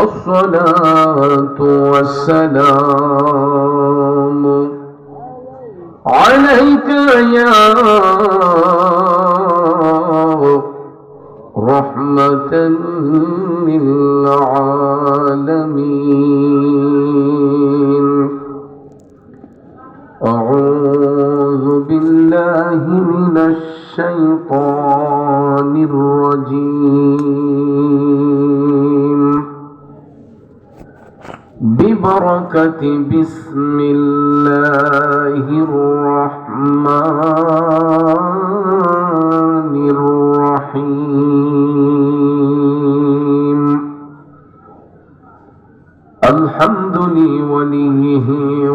الصلاة والسلام عليك يا رحمة للعالمين. أعوذ بالله من الشيطان الرجيم. ببركة بسم الله الرحمن الرحيم. الحمد لوليه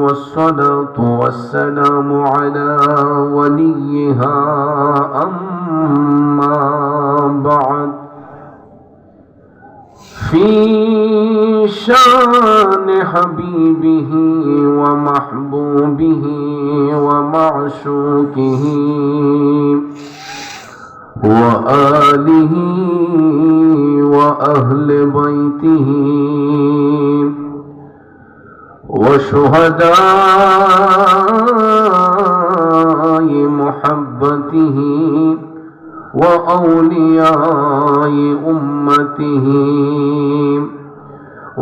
والصلاة والسلام على وليها. أما بعد، في شان حبيبه ومحبوبه ومعشوقه وآله وأهل بيته وشهداء محبته وأولياء أمته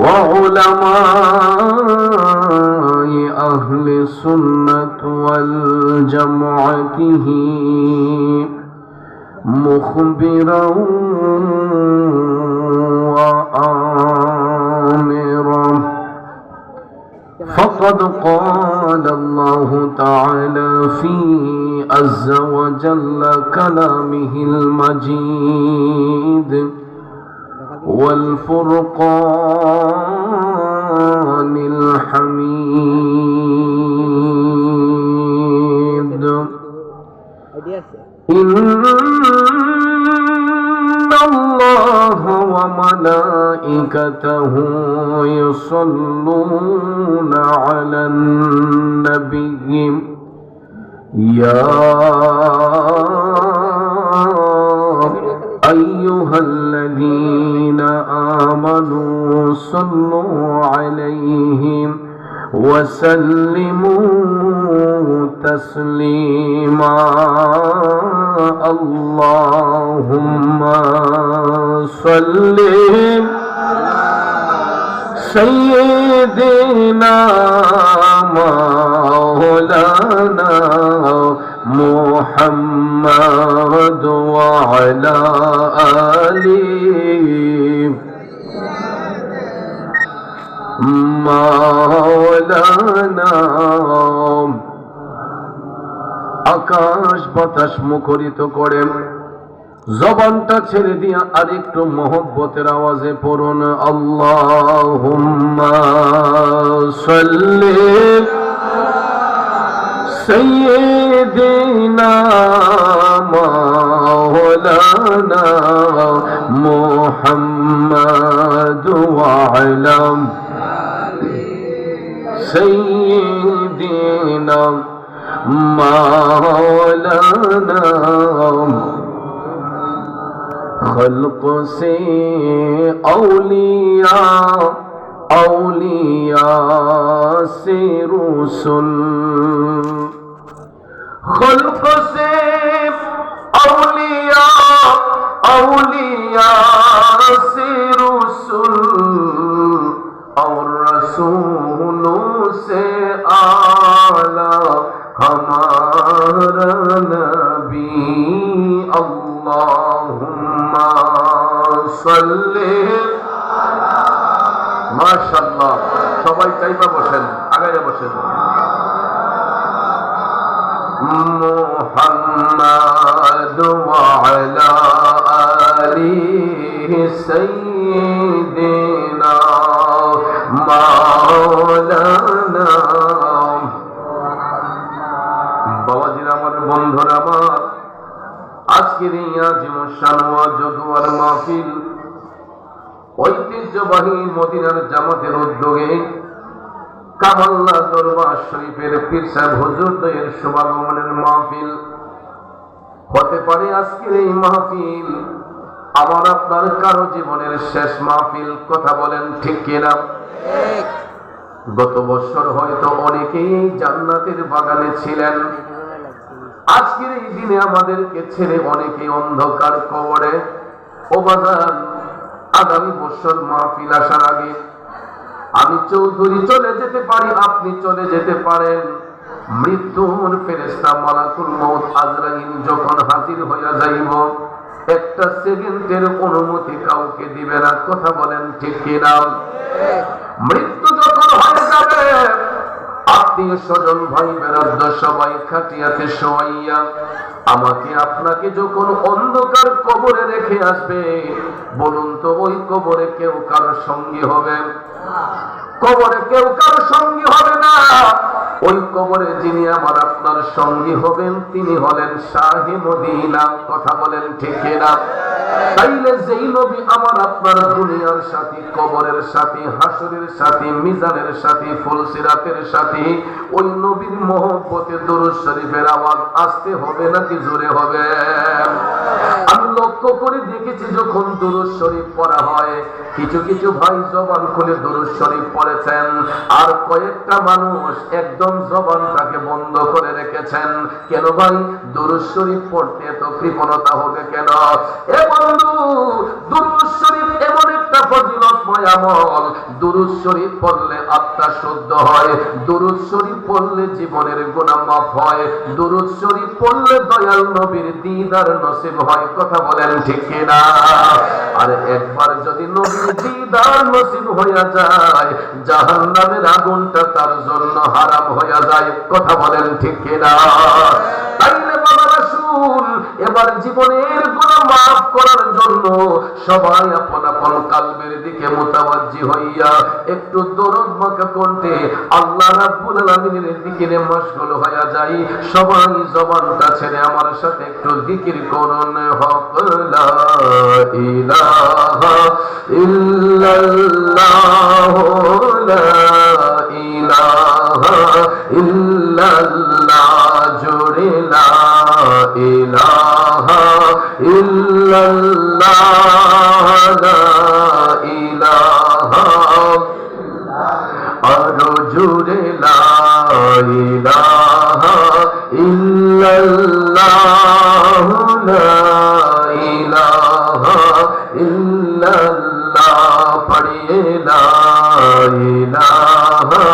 وعلماء أهل السنة والجماعة مخبرا وآمرا. فقد قال الله تعالى في عز وجل كلامه المجيد والفرقان الحميد. إن الله وملائكته يصلون على النبي يا أيها الذين آمنوا صلوا عليه وسلموا تسليما. اللهم صل سيدنا مولانا محمد وعلى آله مولانا। আকাশ বাতাস মুখরিত করেন, জবানটা ছেড়ে দিয়ে আরেকটু মহব্বতের আওয়াজে পড়ুন আল্লাহুম্মা সাল্লি সাইয়্যিদিনা মাওলানা মুহাম্মাদ ওয়া আলা সাইয়্যিদিনা মাওলানা। खल्क से औलिया, औलिया से रसूल, खल्क से औलिया, औलिया से रसूल और रसूलों से आला हमारा नबी। अल्लाहुम्मा सल्ली। माशाअल्लाह, সবাই চাইবা বসেন, আগাইয়া বসেন। মুহাম্মাদ ওয়া আলা আলিহি সাইয়্যিদিনা মাওলানা। বাবাজিরা আমার, বন্ধুরা আমার, আজকের এই আজিমুশান ওয়াজদুয়ার মাহফিল ঐতিহ্যবাহী মদিনার জামাতের উদ্যোগে কামাল্লা দরবার শরীফের পীর সাহেব হুজুরদ্বয়ের শুভাগমনের মাহফিল হতে পারে। আজকের এই মাহফিল আমার আপনার কারো জীবনের শেষ মাহফিল, কথা বলেন ঠিক কিনা? গত বছর হয়তো অনেকেই জান্নাতের বাগানে ছিলেন, আজকের এই দিনে আমাদেরকে ছেড়ে অনেকেই অন্ধকার কবরে। ও বাজার, আগামী বছর মাহফিল আসার আগে আমি চৌধুরী চলে যেতে পারি, আপনি চলে যেতে পারেন। মৃত্যুর ফেরেশতা মালাকুল মউত আজরাইল যখন হাজির হইয়া যাইব, একটা সেকেন্ডের অনুমতি কাউকে দিবে না, কথা বলেন ঠিক কিনা? মৃত্যু যখন হয়ে যাবে, আত্মীয় স্বজন ভাই বেরাদ্দ সবাই খাটিয়াতে শোয়াইয়া আমাকে আপনাকে যখন অন্ধকার কবরে রেখে আসবে, বলুন তো ওই কবরে কেউ কারো সঙ্গী হবে? কবরে কেউ কারো সঙ্গী হবে না। ওই কবরে যিনি আমার আপনার সঙ্গী হবেন তিনি হলেন শাহে মদিনা, কথা বলেন ঠিক কিনা? তাইলে যেই নবী আমার আপনার দুনিয়ার সাথী, কবরের সাথী, হাসরের সাথী, মিজানের সাথী, ফুলসিরাতের সাথী, ওই নবীর মহব্বতে দুরূদ শরীফের আওয়াজ আসতে হবে নাকি জোরে হবে? আমি লক্ষ্য করে দেখেছি যখন দুরূদ শরীফ পড়া হয়, কিছু কিছু ভাই জবান খুলে দুরূদ শরীফ পড়েছেন, আর কয়েকটা মানুষ একদম জবানটাকে বন্ধ করে রেখেছেন। কেন ভাই? দুরূদ শরীফ পড়তে এত কৃপণতা হবে কেন? এ বন্ধু, দুরূদ শরীফ এমন একটা ফজিলতময় আমল, দুরূদ শরীফ পড়লে আত্মা শুদ্ধ হয়, দুরূদ শরীফ পড়লে জীবনের গুনাহ মাফ হয়, দুরূদ শরীফ পড়লে দয়াল নবীর দিদার নসিব হয়, কথা বলেন ঠিক কিনা? আর একবার যদি নবীর দিদার নসিব হইয়া যায়, জাহান্নামের আগুনটা তার জন্য হারাম হইয়া যায়, কথা বলেন ঠিক কিনা? তাইলে বাবারা শুন, এবার জীবনের গুনাহ মাফ করার জন্য সবাই আপন আপন কালবের দিকে মুতাওয়াজ্জি হইয়া একটু দরদ মাখা কণ্ঠে আল্লাহ রাব্বুল আলামিনের জিকিরে মশগুল হইয়া যায়। সবাই জবানটা ছেড়ে আমার সাথে একটু জিকির করুন, হক লা ইলাহা ইল্লাল্লাহ, লা ইলাহা ইল্লাল্লাহ, জোরে লা ইলাহা ইল্লাল্লাহ, লা ইলাহা, আরো জোরে লা ইলাহা ইল্লাল্লাহ, লা ইলাহা ইল্লাল্লাহ, পড়িয়ে লা ইলাহা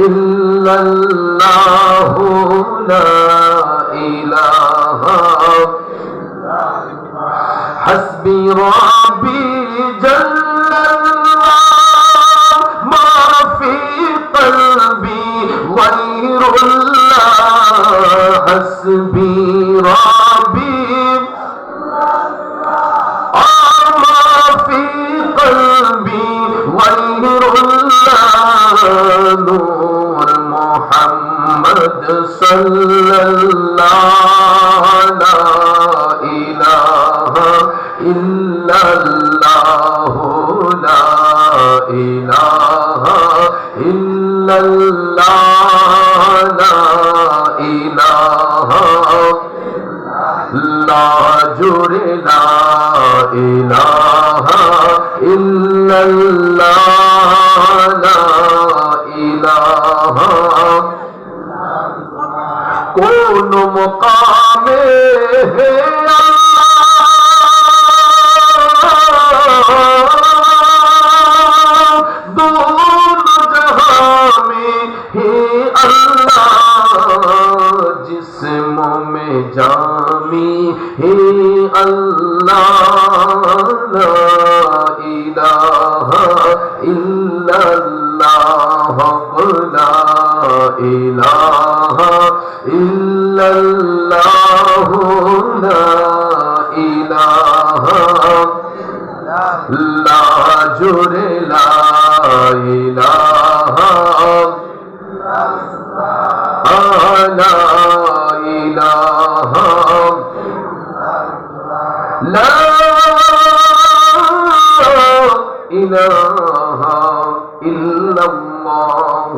ইল্লাল্লাহ, লা ইলাহা, হাসবি রাব্বি জাল্লাল্লাহ, মা ফি কলবি গায়রুল্লাহ, হাসবি রাব্বি মা ফি কলবি গায়রুল্লাহ, নূর মুহাম্মদ সাল্লাল্লাহ, লা ইলাহা ইল্লাল্লাহ, লা ইলাহা ইল্লাল্লাহ, লা ইলাহা, লা জোরে লা ইলাহা ইল্লাল্লাহ, লা ইলাহা, কোন মুকামে হে আল্লাহ, दोनों जहां में हे अल्लाह, जिस्मों में जामी हे अल्लाह, ला इलाहा इल्लल्लाह, ला इलाहा इल्लल्लाह, ला इलाहा, ला जुरे ला इलाहा, ला इलाहा, ला इलाहा इल्लल्लाह,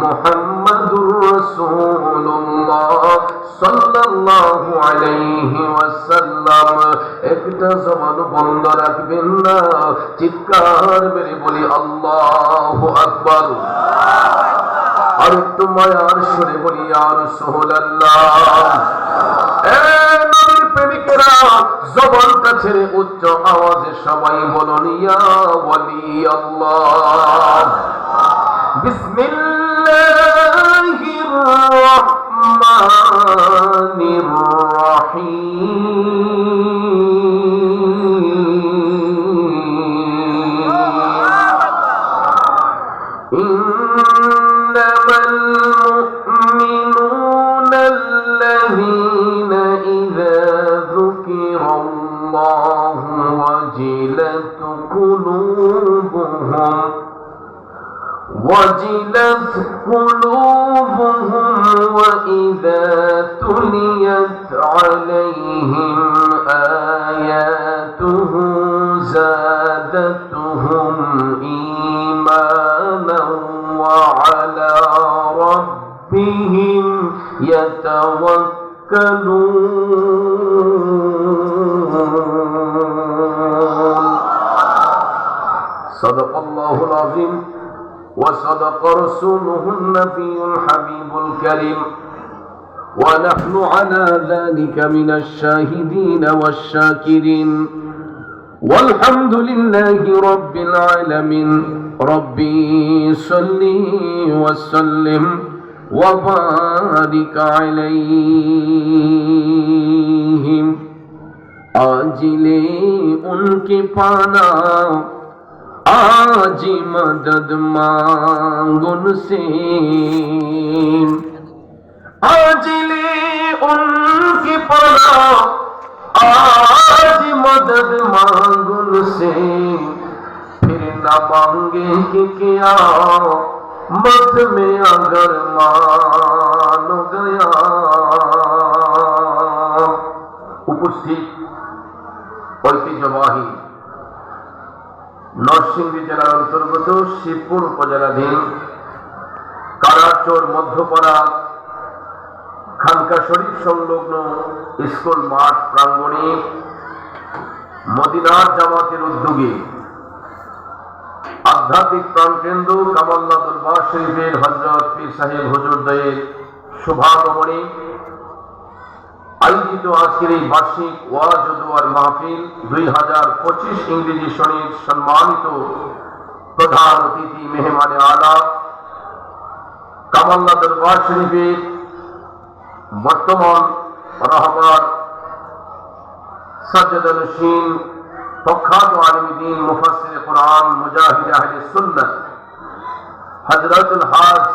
मुहम्मदुर रसूलुल्लाह সাল্লাল্লাহু আলাইহি ওয়াসাল্লাম। একটা জবান বন্ধ রাখবেন না, চিৎকার মেরে বলি আল্লাহু আকবার। আর একটু মায়ার সুরে বলি ইয়া রাসূলুল্লাহ। নবীর প্রেমিকেরা জবানটা ছেড়ে উচ্চ আওয়াজে সবাই বলুন ইয়া ওয়ালি আল্লাহ। বিসমিল্লাহির রহমানির রহিম। ইন্নামাল মুমিনুনা আল্লাযীনা ইযা যুকিরাল্লাহু ওয়াজিলাত قلوبهم وإذا تليت عليهم آياته زادتهم إيمانا وعلى ربهم يتوكلون. صدق الله العظيم وصدق رسوله النبي الحبيب الكريم ونحن على ذلك من الشاهدين والشاكرين والحمد لله رب العالمين. ربي صل وسلم وبارك عليهم. आजिले उनके पाना आज मदद मांगुन से. आजिले उनके पाना आज मदद मांगुन से. फिर न मांगे कि क्या मत में अगर मान गया. उपस्थित ঐতিহ্যবাহী নরসিংদী জেলার অন্তর্গত শিবপুর উপজেলাধীন কারাচর মধ্যপাড়া খানকা শরীফ সংলগ্ন স্কুল মাঠ প্রাঙ্গণে মদিনার জামাতের উদ্যোগে আধ্যাত্মিক প্রাণকেন্দ্র কামাল্লা দরবার শরীফের হযরত পীর সাহেব হুজুরদ্বয়ের শুভাগমনে আয়োজিত আজকের এই বার্ষিক ওয়াজ ও দোয়ার মাহফিল 2025 ইংরেজি সনের সম্মানিত প্রধান অতিথি মেহমানে আলা কামাল্লা দরবার শরীফের বর্তমান রাহবার সাজ্জাদানুশীন প্রখ্যাত আলিম দ্বীন মুফাসসির কুরআন মুজাহিদ আহলে সুন্নাহ হযরতুল হাজ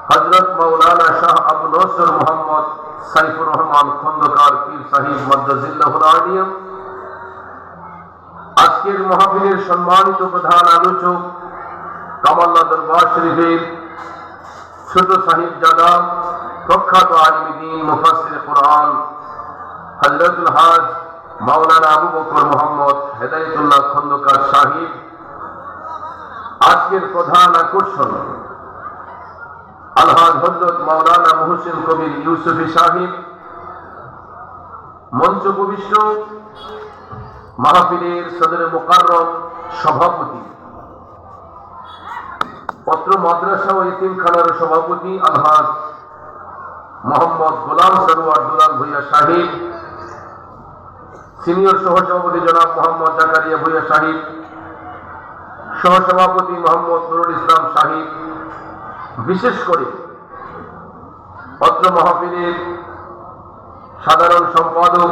হযরত মাওলানা শাহ আবু নসর মোহাম্মদ সাইফুর রহমান খন্দকার পীর সাহেব মাদ্দাজিল্লাহুল আলিয়া, আজকের মাহফিলের সম্মানিত প্রধান আলোচক কামাল্লা দরবার শরীফের ছোট সাহিবজাদা প্রখ্যাত আলিম দ্বীন মুফাসসির কুরআন হযরতুল হাজ মাওলানা আবু বকর মোহাম্মদ হেদায়েতুল্লাহ খন্দকার সাহেব, আজকের প্রধান আকর্ষণ আলহাজ হযরত মাওলানা মুহসিন কবির ইউসুফী সাহেব, মঞ্চ উপবিষ্ট মাহফিলের সদরে মুকাররম সভাপতি, পত্র মাদ্রাসা ও ইতিমখানার সভাপতি আলহাজ মোহাম্মদ গোলাম সরওয়ার দুলাল ভূঁইয়া সাহেব, সিনিয়র সহসভাপতি জনাব মোহাম্মদ জাকারিয়া ভূঁইয়া সাহেব, সহসভাপতি মোহাম্মদ নুরুল ইসলাম সাহেব, বিশেষ করে অত্র মাহফিলের সাধারণ সম্পাদক,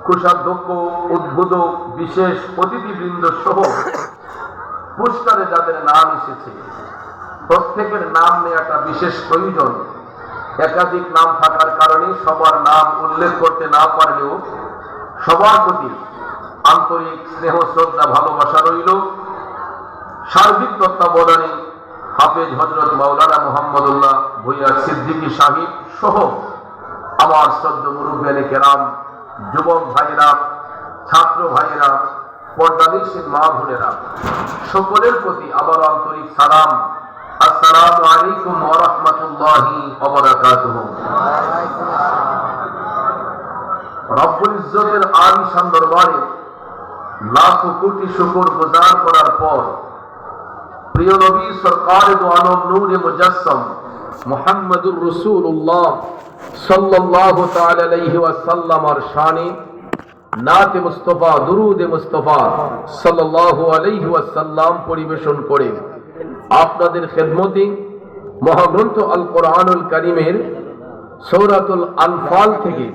কোষাধ্যক্ষ, উদ্বোধক, বিশেষ অতিথিবৃন্দ সহ পোস্টারে যাদের নাম এসেছে প্রত্যেকের নাম নেওয়াটা বিশেষ প্রয়োজন। একাধিক নাম থাকার কারণে সবার নাম উল্লেখ করতে না পারলেও সবার প্রতি আন্তরিক স্নেহ শ্রদ্ধা ভালোবাসা রইল। সার্বিক তত্ত্বাবধানে হাফেজ হযরত মাওলানা মুহাম্মদুল্লাহ ভূঁইয়া সিদ্দিকী সাহেব সহ আমার শ্রদ্ধেয় মুরব্বিয়ানে কেরাম, যুবক ভাইয়েরা, ছাত্র ভাইয়েরা, পর্দানিশীন মা বোনেরা, সকলের প্রতি আবার আন্তরিক সালাম আসসালামু আলাইকুম ওয়া রাহমাতুল্লাহি ওয়া বারাকাতুহু। রব্বুল ইজ্জতের আলিশান দরবারে লাখো কোটি শুকর গুজার করার পর প্রিয় নবী সরকার দু আলম নূরে মুজাসসাম মুহাম্মদুর রাসূলুল্লাহ সাল্লাল্লাহু তাআলা আলাইহি ওয়াসাল্লামের শানে নাতে মুস্তাফা দুরুদে মুস্তাফা সাল্লাল্লাহু আলাইহি ওয়াসাল্লাম পরিবেশন করে আপনাদের খেদমতে মহাগ্রন্থ আল কোরআনুল কারীমের সূরাতুল আনফাল থেকে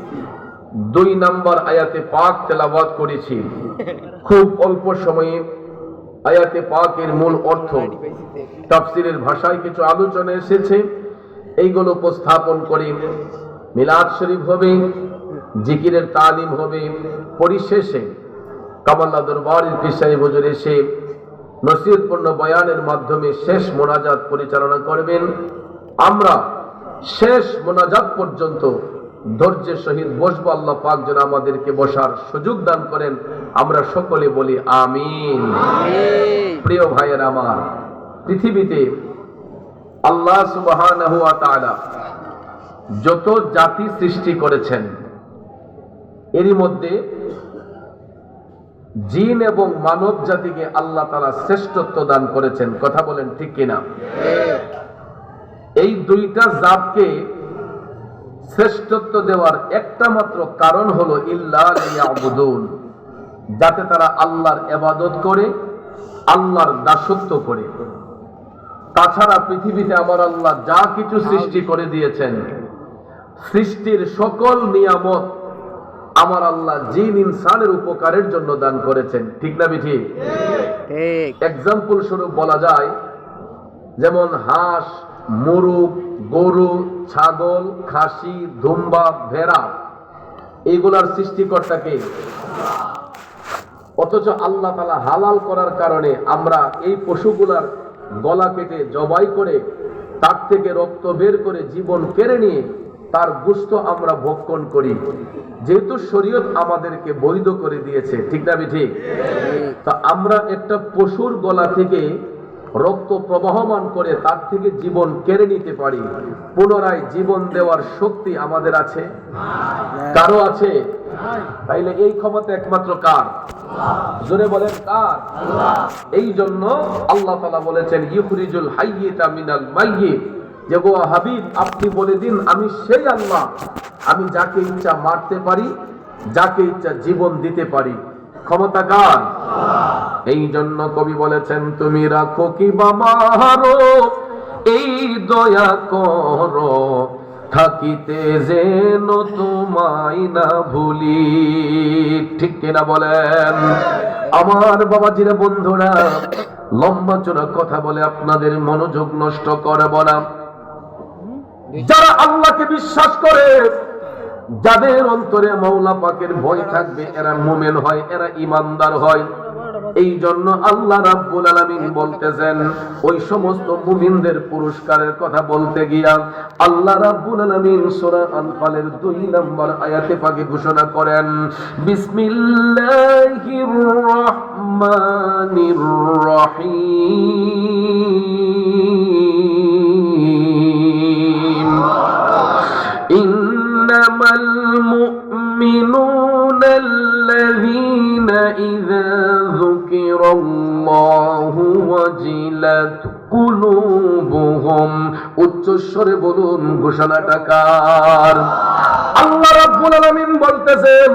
2 নম্বর আয়াতে পাক তেলাওয়াত করেছি। খুব অল্প সময়ে আয়াতে পাকের মূল অর্থ তাফসীরের ভাষায় কিছু আলোচনা এসেছে, এইগুলো উপস্থাপন করে মিলাদ শরীফ হবে, জিকিরের তালিম হবে, পরিশেষে কামাল্লা দরবারের পীর সাহেব হুজুর এসে নসিহতপূর্ণ বয়ানের মাধ্যমে শেষ মোনাজাত পরিচালনা করবেন। আমরা শেষ মোনাজাত পর্যন্ত ধৈর্যের সহিত বসবো। আল্লাহ পাক যেন আমাদেরকে বসার সুযোগ দান করেন। আমরা সকলে বলি আমিন। প্রিয় ভাইয়ের আমার, পৃথিবীতে আল্লাহ সুবহানাহু ওয়া তাআলা যত জাতি সৃষ্টি করেছেন এরই মধ্যে জিন এবং মানব জাতিকে আল্লাহ তাআলা শ্রেষ্ঠত্ব দান করেছেন। কথা বলেন ঠিক কিনা? এই দুইটা জাতকে শ্রেষ্ঠত্ব দেওয়ার একটা মাত্র কারণ হলো ইল্লা লিয়াবুদুন, যাতে তারা আল্লাহর ইবাদত করে, আল্লাহর দাসত্ব করে। তাছাড়া পৃথিবীতে আমার আল্লাহ যা কিছু সৃষ্টি করে দিয়েছেন, সৃষ্টির সকল নিয়ামত আমার আল্লাহ জিন ইনসানের উপকারের জন্য দান করেছেন। ঠিক না বেঠি? এক্সাম্পল স্বরূপ বলা যায়, যেমন হাঁস, মুরগ, গরু, ছাগল, খাসি, দুম্বা, ভেড়া, এইগুলার সৃষ্টিকর্তাকে। অথচ আল্লাহ তাআলা হালাল করার কারণে আমরা এই পশুগুলার গলা কেটে জবাই করে তার থেকে রক্ত বের করে জীবন কেড়ে নিয়ে তার গোশত আমরা ভক্ষণ করি, যেহেতু শরীয়ত আমাদেরকে বৈধ করে দিয়েছে। ঠিক না ঠিক? তা আমরা একটা পশুর গলা থেকে রক্ত প্রবাহমান করে তার থেকে জীবন কেড়ে নিতে পারি, পুনরায় জীবন দেওয়ার শক্তি আমাদের আছে? কারো আছে? তাইলে এই ক্ষমতা একমাত্র কার? জোরে বলেন কার? এই জন্য আল্লাহ তাআলা বলেছেন ইখরিজুল হাইয়্যিতা মিনাল মাইয়্যিত, যে গো হাবিব আপনি বলে দিন আমি সেই আল্লাহ, আমি যাকে ইচ্ছা মারতে পারি, যাকে ইচ্ছা জীবন দিতে পারি। ক্ষমতা কার? এই জন্য কবি বলেছেন তুমি রাখো কি বা মারো, এই দয়া করো থাকিতে যেন তোমায় না ভুলি। ঠিক কিনা বলেন? আমার বাবাজিরা, বন্ধুরা, লম্বা চড়া কথা বলে আপনাদের মনোযোগ নষ্ট করব না। যারা আল্লাহকে বিশ্বাস করে, যাদের অন্তরে মাওলা পাকের ভয় থাকবে, এরা মুমিন হয়, এরা ঈমানদার হয়। এই জন্য আল্লাহ রাব্বুল আলামিন বলতেছেন, ওই সমস্ত মুমিনদের পুরস্কারের কথা বলতে গিয়া আল্লাহ রাব্বুল আলামিন সূরা আনফালের 2 নম্বর আয়াতে পাকে ঘোষণা করেন, বিসমিল্লাহির রহমানির রহিম, ইন্নামাল মুমিনুনা আল্লাযীনা ইযা যুকিরাল্লাহু ওয়াজিলাত কুলুবুহুম। উচ্চস্বরে বলুন ঘোষণাটা কার? আল্লাহ রাব্বুল আলামিন বলতেছেন,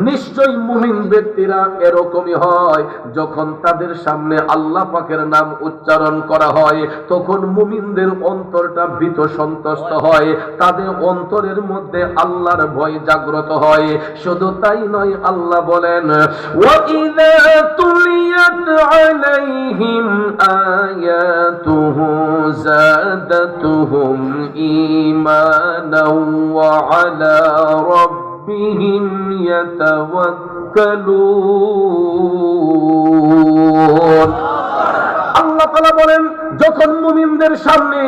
নিশ্চয়ই মুমিন ব্যক্তিরা এরকমই হয়, যখন তাদের সামনে আল্লাহ পাকের নাম উচ্চারণ করা হয় তখন মুমিনদের অন্তরটা ভীত সন্ত্রস্ত হয়, তাদের অন্তরের মধ্যে আল্লাহর ভয় জাগ্রত হয়। শুধু তাই নয়, আল্লাহ বলেন ওয়া ইযা তুলিয়াত আলাইহিম আয়াতুহু যাদাতুহুম ঈমানাও ওয়া আলা রাব্বিহিম ইয়াতাওয়াক্কালুন। আল্লাহ তাআলা বলেন, যখন মুমিনদের সামনে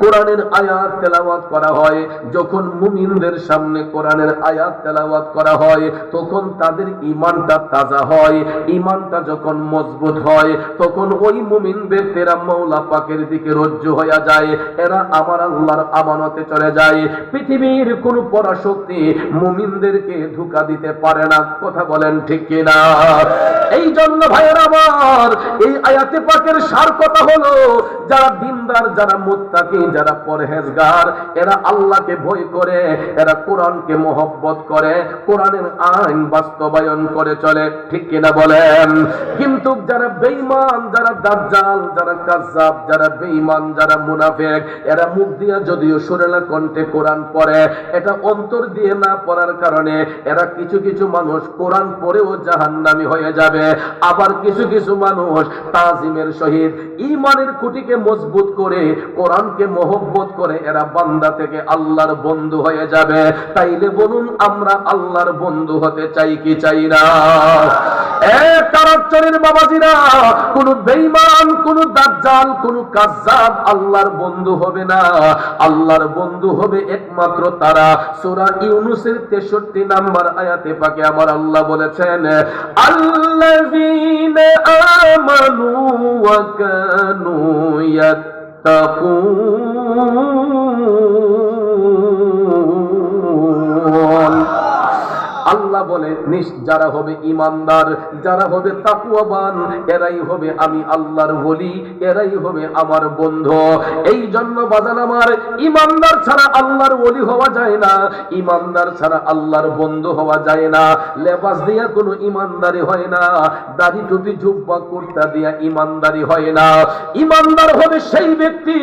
কোরআনের আয়াত তেলাওয়াত করা হয়, যখন মুমিনদের সামনে কোরআনের আয়াত তেলাওয়াত করা হয়, তখন তাদের ঈমানটা তাজা হয়। ঈমানটা যখন মজবুত হয়, তখন ওই মুমিন ব্যক্তিরা মাওলা পাকের দিকে রজ্জু হয়ে যায়। এরা আমার আল্লাহর আমানতে চলে যায়। পৃথিবীর কোন পরাশক্তি মুমিনদেরকে ধোঁকা দিতে পারে না। কথা বলেন ঠিক কিনা? এই জন্য ভাইয়েরা আমার, এই আয়াতে পাকের সার কথা হলো, যারা দিনদার, যারা মুত্তাকি, যারা পরহেজগার, এরা আল্লাহকে ভয় করে, এরা কোরআনকে মহব্বত করে, কোরআনের আইন বাস্তবায়ন করে চলে। ঠিক কিনা বলেন? কিন্তু যারা বেঈমান, যারা দাজ্জাল, যারা কাজ্জাব, যারা বেঈমান, যারা মুনাফিক, এরা মুখ দিয়া যদিও সুরেলা কণ্ঠে কোরআন পড়ে, এটা অন্তর দিয়ে না পড়ার কারণে এরা কিছু কিছু মানুষ কোরআন পড়েও জাহান্নামী হয়ে যাবে। আবার কিছু কিছু মানুষ তাজিমের সহিত ঈমানের খুঁটিকে মজবুত করে, কোরআনকে মহব্বত করে, এরা বান্দা থেকে আল্লাহর বন্ধু হয়ে যাবে। তাইলে বলুন, আমরা আল্লাহর বন্ধু হতে চাই কি চাই না? কারাচরের বাবাজিরা, কোন বেঈমান, কোন দাজ্জাল, কোন কাজ্জাব আল্লাহর বন্ধু হবে না। আল্লাহর বন্ধু হবে একমাত্র তারা। সূরা ইউনূসের 63 নম্বর আয়াতে পাকে আমার আল্লাহ বলেছেন, আল্লাযীনা আমানু ওয়া কানু ইয়াত্তাকুন। আল্লাহ বলে, যারা হবে ইমানদার, যারা হবে তাকওয়াবান, এরাই হবে আমি আল্লাহর ওলি, এরাই হবে আমার বন্ধু। এই জন্য বাজান আমার, ইমানদার ছাড়া আল্লাহর ওলি হওয়া যায় না, ইমানদার ছাড়া আল্লাহর বন্ধু হওয়া যায় না। লেবাস দিয়া কোনো ইমানদারি হয় না, দাড়ি টুপি জুব্বা কুর্তা দিয়া ইমানদারি হয় না। ইমানদার হবে সেই ব্যক্তি,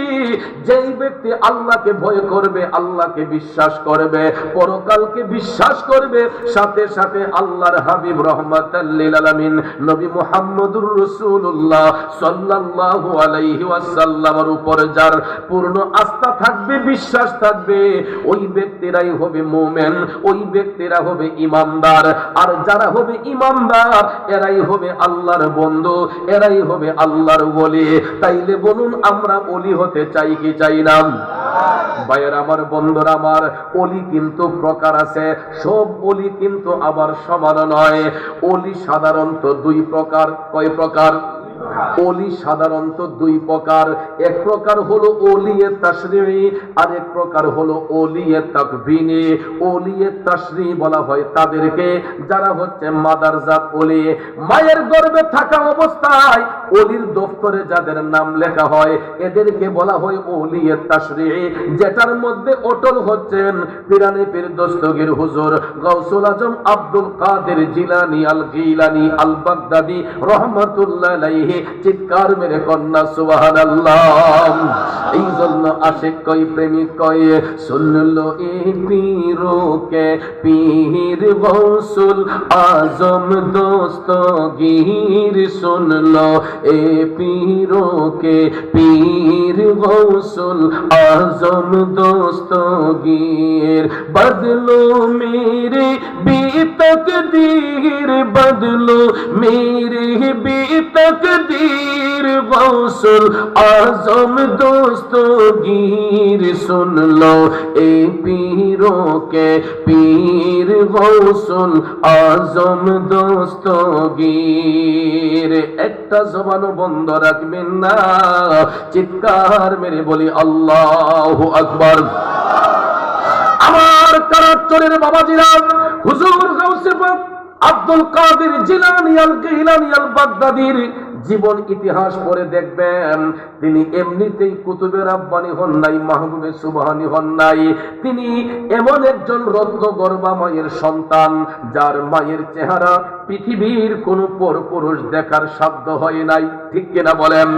যেই ব্যক্তি আল্লাহকে ভয় করবে, আল্লাহকে বিশ্বাস করবে, পরকালকে বিশ্বাস করবে, সাথে সাথে আল্লাহর হাবিব রাহমাতাল লিল আলামিন নবী মুহাম্মদুর রাসূলুল্লাহ সাল্লাল্লাহু আলাইহি ওয়াসাল্লামের উপর যার পূর্ণ আস্থা থাকবে, বিশ্বাস থাকবে, ওই ব্যক্তিরাই হবে মুমিন, ওই ব্যক্তিরা হবে ঈমানদার। আর যারা হবে ঈমানদার, এরাই হবে আল্লাহর বন্ধু, এরাই হবে আল্লাহর ওলি। তাইলে বলুন, আমরা ওলি হতে চাই কি চাই না? ভাইয়ের আমার, বন্ধুরা আমার, ওলি কিন্তু প্রকার আছে। সব ওলি কিন্তু আবার সমান নয়। ওলি সাধারণত দুই প্রকার। কয় প্রকার? ওলি সাধারণত দুই প্রকার। এক প্রকার হলো ওলিয়ে তাশরিঈ, আর এক প্রকার হলো ওলিয়ে তাকভিনী। ওলিয়ে তাশরিঈ বলা হয় তাদেরকে যারা হচ্ছে মাদারজাত ওলি, মায়ের গর্ভে থাকা অবস্থায় ওলির দপ্তরে যাদের নাম লেখা হয়, এদেরকে বলা হয় ওলিয়ে তাশরিঈ, যেটার মধ্যে অটল হচ্ছেন পিরানে পীর দস্তগীর হুজুর গাউসুল আজম আব্দুল কাদের জিলানী আল গিলানী আল বাগদাদী রাহমাতুল্লাহ আলাইহি। চিৎকার মেরে কন্যা সুবহানাল্লাহ। এই জন্য আশিক কই, প্রেমিক কই, শুনলো এই পীরকে পীর গাউসুল আজম দস্তগীর, শুনলো এ পীরকে পীর গাউসুল আজম দস্তগীর। বদলো মেরে বেতকদীর, বদলো মেরে বেতকদীর, গাউসুল আজম দস্তগীর, শুনলো এ পীরকে পীর গাউসুল আজম দস্তগীর। একটা জবানও বন্ধ রাখবেন না, চিৎকার মেরে বলি আল্লাহু আকবার। আমার কারাচরের বাবাজিরা, হুজুর গাউসে পাক আব্দুল কাদের জিলানী আল গিলানী আল বাগদাদীর জীবন ইতিহাস পড়ে দেখবেন, তিনি এমনিতেই কুতুবে রাব্বানী হন নাই, মাহবুবে সুবহানী হন নাই। তিনি এমন একজন রত্নগর্ভা মায়ের সন্তান, যার মায়ের চেহারা পৃথিবীর কোন পরপুরুষ দেখার সাধ্য হয় নাই। ঠিক কিনা বলেন?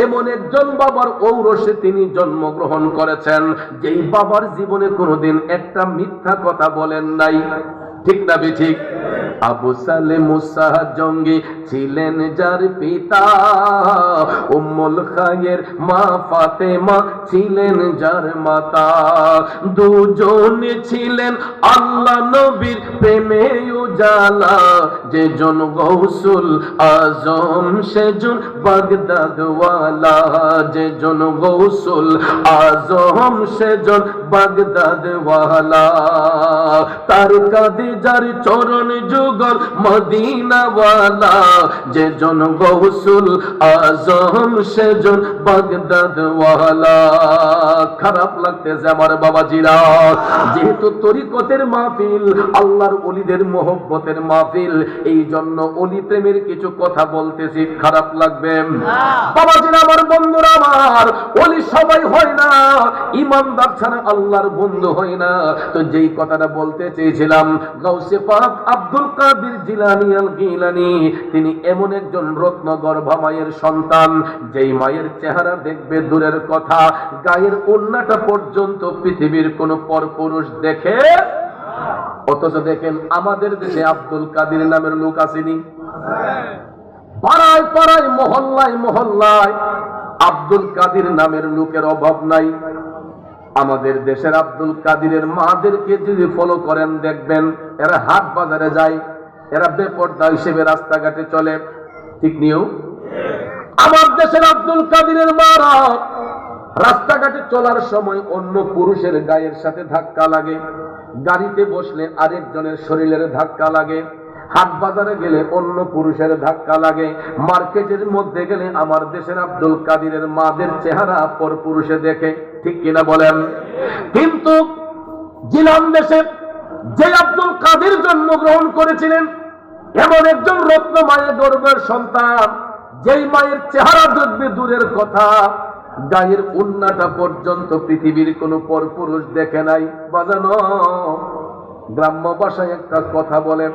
এমন একজন বাবার ঔরসে তিনি জন্মগ্রহণ করেছেন, যেই বাবার জীবনে কোনোদিন একটা মিথ্যা কথা বলেন নাই। ঠিক না ঠিক? আবু সালে মুসা জঙ্গি ছিলেন যার পিতা, উম্মুল খায়ের মা ফাতেমা ছিলেন যার মাতা। দুজন ছিলেন আল্লাহ নবীর প্রেমে উজালা, যেজন গৌসুল আজম সেজন বাগদাদওয়ালা, যেজন গৌসুল আজম সেজন বাগদাদওয়ালা। তার কাঁধে যার চরণ যুগল মদিনাওয়ালা, যেজন গৌসুল আজম সেজন বাগদাদওয়ালা। খারাপ লাগতেছে আমার বাবাজিরা, যেহেতু তরিকতের মাহফিল, আল্লাহর ওলিদের মোহব্বতের মাহফিল, এই জন্য ওলি প্রেমের কিছু কথা বলতেছি, খারাপ লাগবে বাবাজিরা। আমার বন্ধুরা আমার, ওলি সবাই হয় না, ইমানদার ছাড়া আল্লাহর বন্ধু হয় না। তো যেই কথাটা বলতে চেয়েছিলাম, গাউসে পাক আব্দুল কাদের জিলানী আল গিলানী, তিনি এমন একজন রত্নগর্ভা মায়ের সন্তান, যেই মায়ের চেহারা দেখবে দূরের কথা, গায়ের ওড়নাটা পর্যন্ত পৃথিবীর কোন পরপুরুষ দেখে। অথচ দেখেন আমাদের দেশে আব্দুল কাদের নামের লোক আসেনি, পাড়ায় পাড়ায় মহল্লায় মহল্লায় আব্দুল কাদের নামের লোকের অভাব নাই। আমাদের দেশের আব্দুল কাদিরের মাদেরকে যদি ফলো করেন, দেখবেন এরা হাট বাজারে যায়, এরা বেপর্দা হিসেবে রাস্তাঘাটে চলে, ঠিক নিও। আমার দেশের আব্দুল কাদিরের মারা রাস্তাঘাটে চলার সময় অন্য পুরুষের গায়ের সাথে ধাক্কা লাগে, গাড়িতে বসলে আরেকজনের শরীরের ধাক্কা লাগে, হাট বাজারে গেলে অন্য পুরুষের ধাক্কা লাগে, মার্কেটের মধ্যে গেলে আমার দেশের আব্দুল কাদিরের মাদের চেহারা পর পুরুষে দেখে, ঠিক কিনা বলেন। কিন্তু জিলান দেশে যে আব্দুল কাদের জন্মগ্রহণ করেছিলেন, এমন একজন রত্ন মায়ের গর্ভের সন্তান, যেই মায়ের চেহারা দেখবে দূরের কথা, গায়ের উন্নাটা পর্যন্ত পৃথিবীর কোন পরপুরুষ দেখে নাই। বাজানো গ্রাম্য ভাষায় একটা কথা বলেন,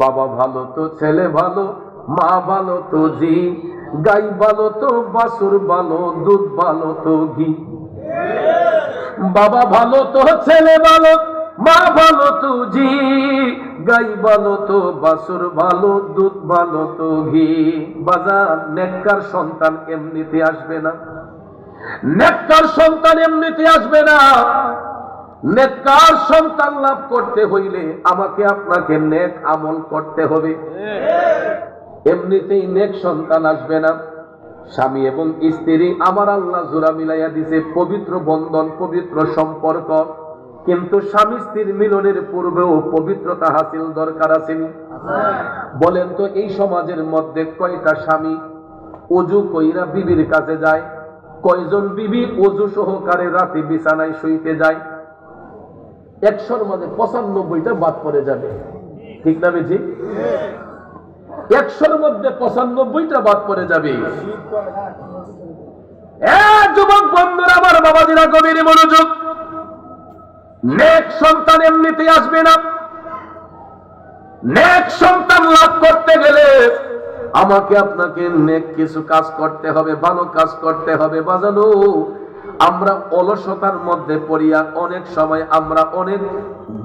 বাবা ভালো তো ছেলে ভালো, মা ভালো তো জি, গাই ভালো তো বাছুর ভালো, দুধ ভালো তো ঘি। বাবা ভালো তো ছেলে ভালো, মা ভালো তো জি, গাই ভালো তো বাছুর ভালো, দুধ ভালো তো ঘি। বাজার নেককার সন্তান এমনিতে আসবে না, নেককার সন্তান এমনিতে আসবে না। নেককার সন্তান লাভ করতে হইলে আমাকে আপনাকে নেক আমল করতে হবে, এমনিতেই নেক সন্তান আসবে না। স্বামী এবং স্ত্রী আমার আল্লাহ জোড়া মিলাইয়া দিছে, পবিত্র বন্ধন, পবিত্র সম্পর্ক, কিন্তু স্বামী স্ত্রীর মিলনের পূর্বেও পবিত্রতা হাসিল দরকার আছে। বলেন তো এই সমাজের মধ্যে কয়টা স্বামী ওযু কইরা বিবির কাছে যায়? কয়জন বিবি ওযু সহকারে রাতে বিছানায় শুইতে যায়? 100-র মধ্যে 95টা বাদ পড়ে যাবে, ঠিক না বেজি? 100-র মধ্যে 95টা বাদ পড়ে যাবে। যুবক বন্ধুরা আমার, বাবাজিরা, গভীর মনোযোগ। নেক সন্তান এমনিতে আসবে না। নেক সন্তান লাভ করতে গেলে আমাকে আপনাকে নেক কিছু কাজ করতে হবে, ভালো কাজ করতে হবে। বাজানো আমরা অলসতার মধ্যে পড়িয়া অনেক সময় আমরা অনেক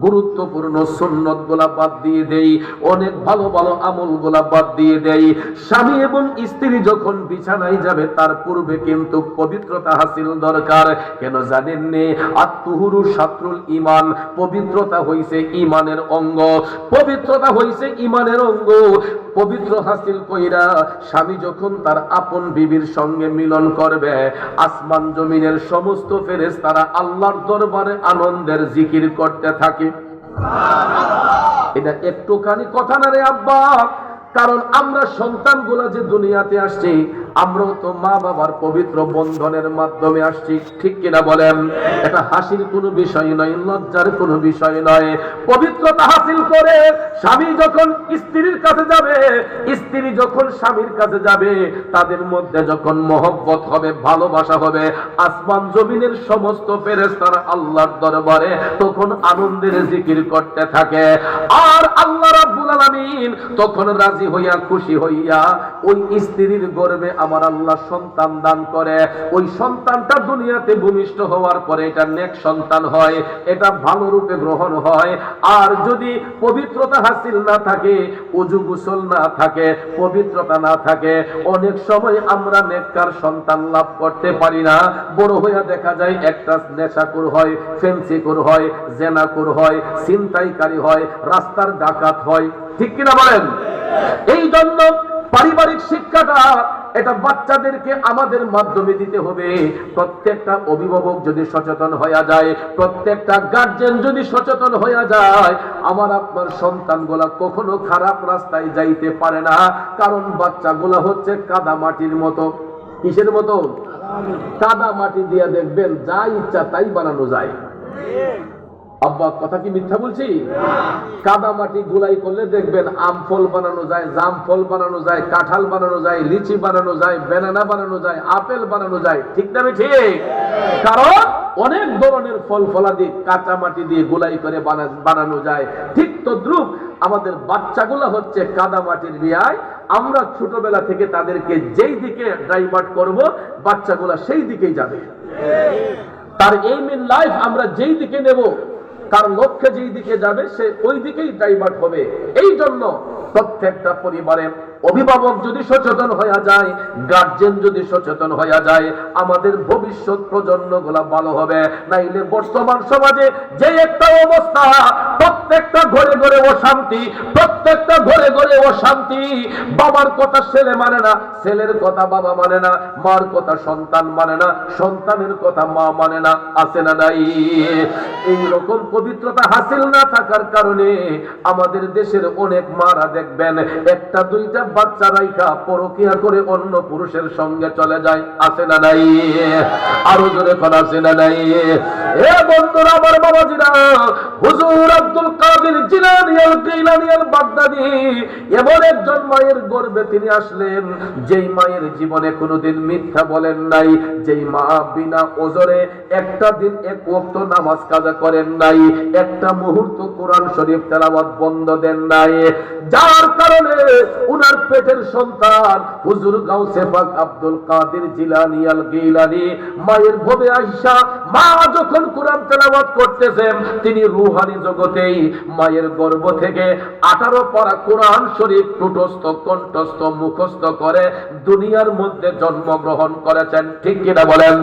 গুরুত্বপূর্ণ সুন্নত গুলা বাদ দিয়ে দেই, অনেক ভালো ভালো আমল গুলা বাদ দিয়ে দেই। স্বামী এবং স্ত্রী যখন বিছানায় যাবে তার পূর্বে কিন্তু পবিত্রতা হাসিল দরকার। কেন জানেন নে? আত্মহুরু শাত্রুল ইমান, পবিত্রতা হইছে ইমানের অঙ্গ, পবিত্রতা হইছে ইমানের অঙ্গ। পবিত্র হাসিল কইরা স্বামী যখন তার আপন বিবির সঙ্গে মিলন করবে, আসমান জমিনের সমস্ত ফেরেশতারা আল্লাহর দরবারে আনন্দের জিকির করতে থাকে। এটা একটুখানি কথা না রে আব্বা, কারণ আমরা সন্তানগুলা যে দুনিয়াতে আসছি, আমরাও তো মা বাবার পবিত্র বন্ধনের মাধ্যমে আসছি, ঠিক কিনা বলেন? এটা হাসির কোনো বিষয় নয়, লজ্জার কোনো বিষয় নয়। পবিত্রতা হাসিল করে স্বামী যখন স্ত্রীর কাছে যাবে, স্ত্রী যখন স্বামীর কাছে যাবে, তাদের মধ্যে যখন মহব্বত হবে, ভালোবাসা হবে, আসমান জমিনের সমস্ত ফেরেশতারা আল্লাহর দরবারে তখন আনন্দের জিকির করতে থাকে। আর আল্লাহ রাব্বুল আলামিন তখন রাজি হইয়া, খুশি হইয়া ওই স্ত্রীর গর্ভে আমার আল্লাহ সন্তান দান করে, ওই সন্তানটা দুনিয়াতে ভূমিষ্ঠ হওয়ার পরে এটা নেক সন্তান হয়, এটা ভালো রূপে গ্রহণ হয়। আর যদি পবিত্রতা হাসিল না থাকে, ওযু গোসল না থাকে, পবিত্রতা না থাকে, অনেক সময় আমরা নেককার সন্তান লাভ করতে পারি না। বড় হইয়া দেখা যায় একটা নেশাখোর হয়, ফেন্সিখোর হয়, জেনাখোর হয়, ছিনতাইকারী হয়, রাস্তার ডাকাত হয়। ঠিক কিনা বলেন? এই জন্য পারিবারিক শিক্ষাটা এটা বাচ্চাদেরকে আমাদের মাধ্যমে দিতে হবে। প্রত্যেকটা অভিভাবক যদি সচেতন হয়ে যায়, প্রত্যেকটা গার্জেন যদি সচেতন হয়ে যায়, আমার আপনার সন্তানগুলা কখনো খারাপ রাস্তায় যাইতে পারে না। কারণ বাচ্চাগুলা হচ্ছে কাদা মাটির মতো। কিসের মতো? কাদা মাটি দিয়ে দেখবেন যা ইচ্ছা তাই বানানো যায়। আব্বা কথা কি মিথ্যা বলছি? কাদা মাটি গুলাই করলে দেখবেন আম ফল বানানো যায়, জাম ফল বানানো যায়, কাঁঠাল বানানো যায়, লিচি বানানো যায়, বেনানা বানানো যায়, আপেল বানানো যায়। ঠিক না ঠিক? কারণ অনেক ধরনের ফল ফলাদি কাঁচা মাটি দিয়ে গুলাই করে বানানো যায়। ঠিক তদ্রুপ আমাদের বাচ্চাগুলা হচ্ছে কাদা মাটির ন্যায়। আমরা ছোটবেলা থেকে তাদেরকে যেই দিকে ডাইভার্ট করব, বাচ্চাগুলা সেই দিকেই যাবে। তার এইম ইন লাইফ আমরা যেই দিকে নেব, তার লক্ষ্যে যেই দিকে যাবে, সে ওই দিকেই ডাইভার্ট হবে। এই জন্য প্রত্যেকটা পরিবারে অভিভাবক যদি সচেতন হয়ে যায়, গার্জেন যদি সচেতন হয়ে যায়, আমাদের ভবিষ্যৎ প্রজন্মগুলা ভালো হবে। নাইলে বর্তমান সমাজে যে একটা অবস্থা, প্রত্যেকটা ঘরে ঘরে অশান্তি, প্রত্যেকটা ঘরে ঘরে অশান্তি। বাবার কথা ছেলে মানে না, ছেলের কথা বাবা মানে না, মার কথা সন্তান মানে না, সন্তানের কথা মা মানে না। আছে না নাই? এইরকম পবিত্রতা হাসিল না থাকার কারণে আমাদের দেশের অনেক মারা দেখবেন একটা দুইটা বাচ্চা রাইখা পরকিয়া করে অন্য পুরুষের সঙ্গে চলে যায়। আছে না নাই? আরো জোরে কথা আছে না নাই? এ বন্ধুরা, আমার বাবাজিরা, হুজুর আব্দুল কাদের জিলানী আল গিলানী আল বাগদাদী এমন একজন মায়ের গর্ভে তিনি আসলেন, যেই মায়ের জীবনে কোনোদিন মিথ্যা বলেন নাই, যেই মা বিনা ওজরে একটা দিন এক ওয়াক্ত নামাজ কাজা করেন নাই, একটা মুহূর্ত কোরআন শরীফ তেলাওয়াত বন্ধ দেন নাই। যার কারণে উনার পেটের সন্তান হুজুর গাউসে পাক আব্দুল কাদের জিলানী আল গিলানী মায়ের ভবে আয়েশা, মা যখন কোরআন তেলাওয়াত করতেছেন, তিনি রূহানি জগতেই মায়ের গর্ভ থেকে 18 পারা কোরআন শরীফ টুটস্থ কণ্ঠস্থ মুখস্থ করে দুনিয়ার মধ্যে জন্মগ্রহণ করেছেন। ঠিক কিনা বলেন?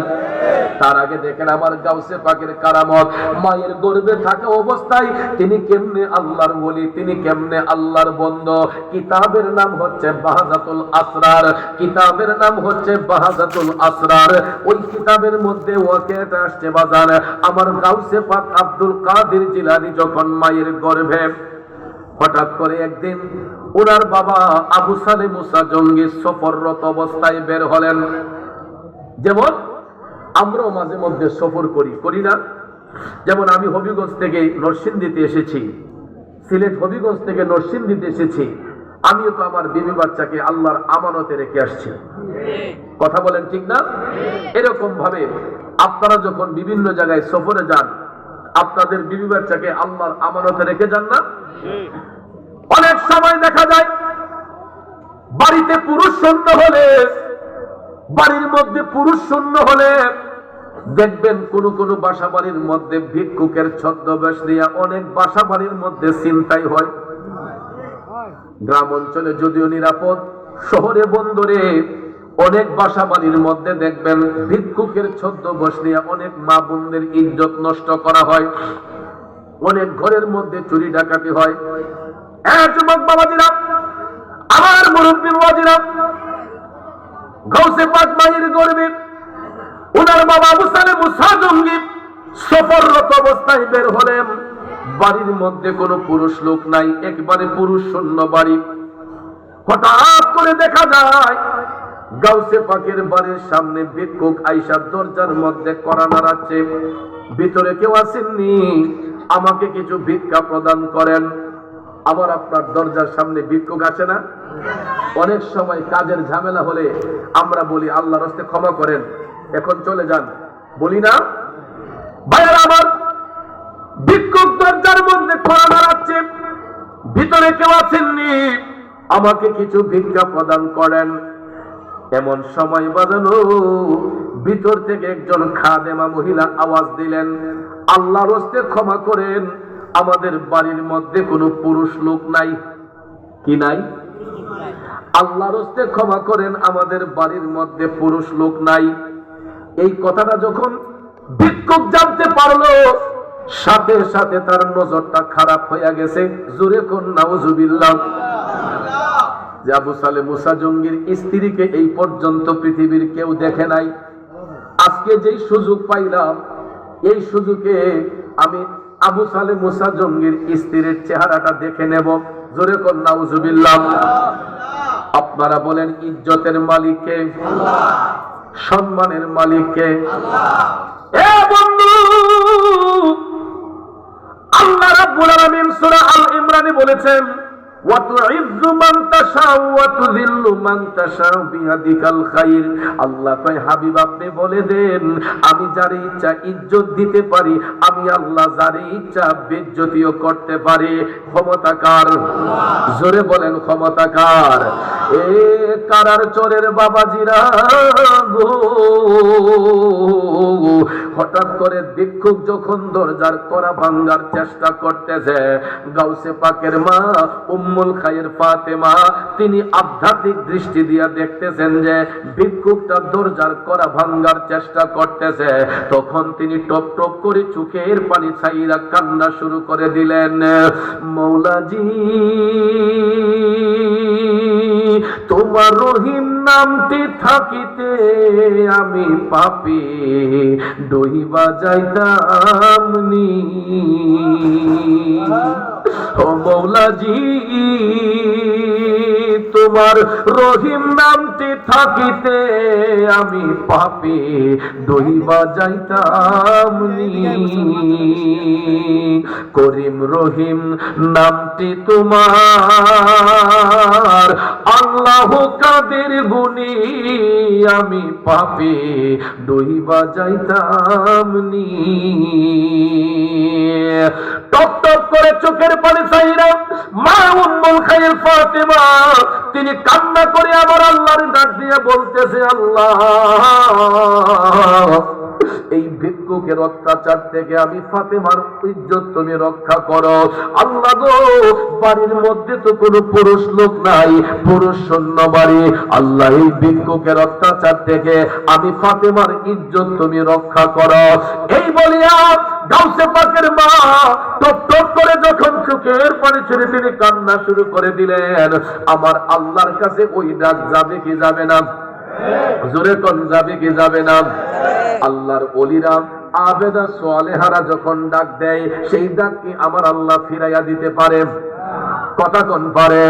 তার আগে দেখেন আমার গাউসে পাকের কারামত। মায়ের গর্ভে থাকা অবস্থায় তিনি কেমনে আল্লাহর ওলি, তিনি কেমনে আল্লাহর বন্ধু। কিতাবের নাম হচ্ছে বাহাজাতুল আসরার, কিতাবের নাম হচ্ছে বাহাজাতুল আসরার। ওই কিতাবের মধ্যে ওয়াকিয়াটা আসছে বাজার, আমার গাউসে পাক আব্দুল কাদের জিলানী যখন মায়ের গর্ভে, হঠাৎ করে একদিন ওনার বাবা আবু সালে মুসা জঙ্গি সফররত অবস্থায় বের হলেন। যেমন আমরাও মাঝে মধ্যে সফর করি না? যেমন আমি হবিগঞ্জ থেকে নরসিংদীতে এসেছি, সিলেট হবিগঞ্জ থেকে নরসিংদীতে এসেছি। আমিও তো আমার বিবি বাচ্চাকে আল্লাহর আমানতে রেখে আসছি। কথা বলেন ঠিক না? এরকম ভাবে আপনারা যখন বিভিন্ন জায়গায় সফরে যান, আপনাদের বিবি বাচ্চাকে আল্লাহর আমানতে রেখে যান না? অনেক সময় দেখা যায় বাড়িতে পুরুষ শূন্য হলে, বাড়ির মধ্যে পুরুষ শূন্য হলে দেখবেন কোন কোন বাসা বাড়ির মধ্যে ভিক্ষুকের ছদ্মবেশ নিয়ে অনেক বাসা বাড়ির মধ্যে ছিনতাই হয়। গ্রাম অঞ্চলে যদিও নিরাপদ, শহরে বন্দরে অনেক বাসা বাড়ির মধ্যে দেখবেন ভিক্ষুকের ছদ্মবেশ নিয়ে অনেক মা বোনদের ইজ্জত নষ্ট করা হয়, অনেক ঘরের মধ্যে চুরি ডাকাতি হয়। যুবক বাবাজিরা, আমার মুরব্বী বাবাজিরা, গাউসে পাক মায়ের গর্ভে ওনার বাবা আবু সালে মুসা জঙ্গি সফররত অবস্থায় বের হলেন। বাড়ির মধ্যে কোনো পুরুষ লোক নাই, একবারে পুরুষ শূন্য বাড়ি। হঠাৎ করে দেখা যায় গাউসে পাকের বাড়ির সামনে ভিক্ষুক আয়েশা দরজার মধ্যে কড়া নাড়াচ্ছে, ভিতরে কেউ আসেননি, আমাকে কিছু ভিক্ষা প্রদান করেন। আবার আপনার দরজার সামনে ভিক্ষুক আসে না? অনেক সময় কাজের ঝামেলা হলে আমরা বলি আল্লাহর রাস্তে ক্ষমা করেন, এখন চলে যান, বলি না? ভাইয়েরা আমার, ভিক্ষুক দরজার মধ্যে কড়া নাড়াচ্ছে, ভিতরে কেউ আসেননি, আমাকে কিছু ভিক্ষা প্রদান করেন। এমন সময় বাজানো ভিতর থেকে একজন খাদেমা মহিলা আওয়াজ দিলেন, আল্লাহর হস্তে ক্ষমা করেন, আমাদের বাড়ির মধ্যে কোনো পুরুষ লোক নাই। কি নাই? আল্লাহর হস্তে ক্ষমা করেন, আমাদের বাড়ির মধ্যে পুরুষ লোক নাই। এই কথাটা যখন ভিক্ষুক জানতে পারলো, সাথে সাথে তার নজরটা খারাপ হয়ে গেছে। জোরে কোন নাউজুবিল্লাহ। যে আবু সালে মুসা জঙ্গির স্ত্রীকে এই পর্যন্ত পৃথিবীর কেউ দেখে নাই। আজকে যেই সুযোগ পাইলাম, এই সুযোগে আমি আবু সালে মুসা জঙ্গির স্ত্রীর চেহারাটা দেখে নেব। জোরে কোন নাউজুবিল্লাহ। আপনারা বলেন, ইজ্জতের মালিক কে? আল্লাহ। সম্মানের মালিক কে? আল্লাহ। এ বন্ধু, আল্লাহ রাব্বুল আলামিন সূরা আল ইমরানে বলেছেন, ওয়া তুইজ্জু মান তাশাউ ওয়া তুযিল্লু মান তাশাউ বিয়াদিকাল খাইর। আল্লাহ কয়, হাবিব আপনি বলে দেন, আমি যারে ইচ্ছা ইজ্জত দিতে পারি, আমি আল্লাহ যারে ইচ্ছা বেইজ্জতিও করতে পারি। ক্ষমতা কার? আল্লাহ। জোরে বলেন, ক্ষমতা কার? এ কারার চোরের বাবাজিরা গো, হঠাৎ করে ভিক্ষুক যখন দরজার কড়া ভাঙার চেষ্টা করতেছে, গাউসে পাকের মা উম্মুল খায়ের ফাতেমা তিনি আধ্যাত্মিক দৃষ্টি দিয়ে দেখতেছেন যে ভিক্ষুকটা দরজার কড়া ভাঙার চেষ্টা করতেছে। তখন তিনি টপ টপ করে চোখের পানি ছাইরা কান্না শুরু করে দিলেন, মৌলাজি তোমার রহিম নামটি থাকিতে আমি পাপী ডহিবা যাইতাম নি। ও মৌলাজি তোমার রহিম নামটি থাকিতে আমি পাপী ডহিবা যাইতাম নি। করিম রহিম নামটি তোমার আল্লাহ কাদের গুণী আমি পাপী ডহিবা যাইতাম নি। টপ টপ করে চোখের পানি ছাইরা মা উম্মুল খায়ের ফাতেমা তিনি কান্না করে আমার আল্লাহর ডাক দিয়ে বলতেছে, আল্লাহ এই ভিক্ষুকের অত্যাচার থেকে আমি ফাতেমার ইজ্জত তুমি রক্ষা করো। আল্লাহ গো, বাড়ির মধ্যে তো কোনো পুরুষ লোক নাই, পুরুষ শূন্য বাড়ি। আল্লাহ এই ভিক্ষুকের অত্যাচার থেকে আমি ফাতেমার ইজ্জত তুমি রক্ষা করো। এই বলিয়া গাউসে পাকের মা টপ টপ করে যখন চোখের পানি ছেড়ে তিনি কান্না শুরু করে দিলেন, আমার আল্লাহর কাছে ওই ডাক যাবে কি যাবে না? জোরে কোন যাবে কি যাবে না? আল্লাহর ওলিরা আবেদা সালেহারা যখন ডাক দেয়, সেই ডাক কি আমার আল্লাহ ফিরাইয়া দিতে পারে? কথা কোন পারে?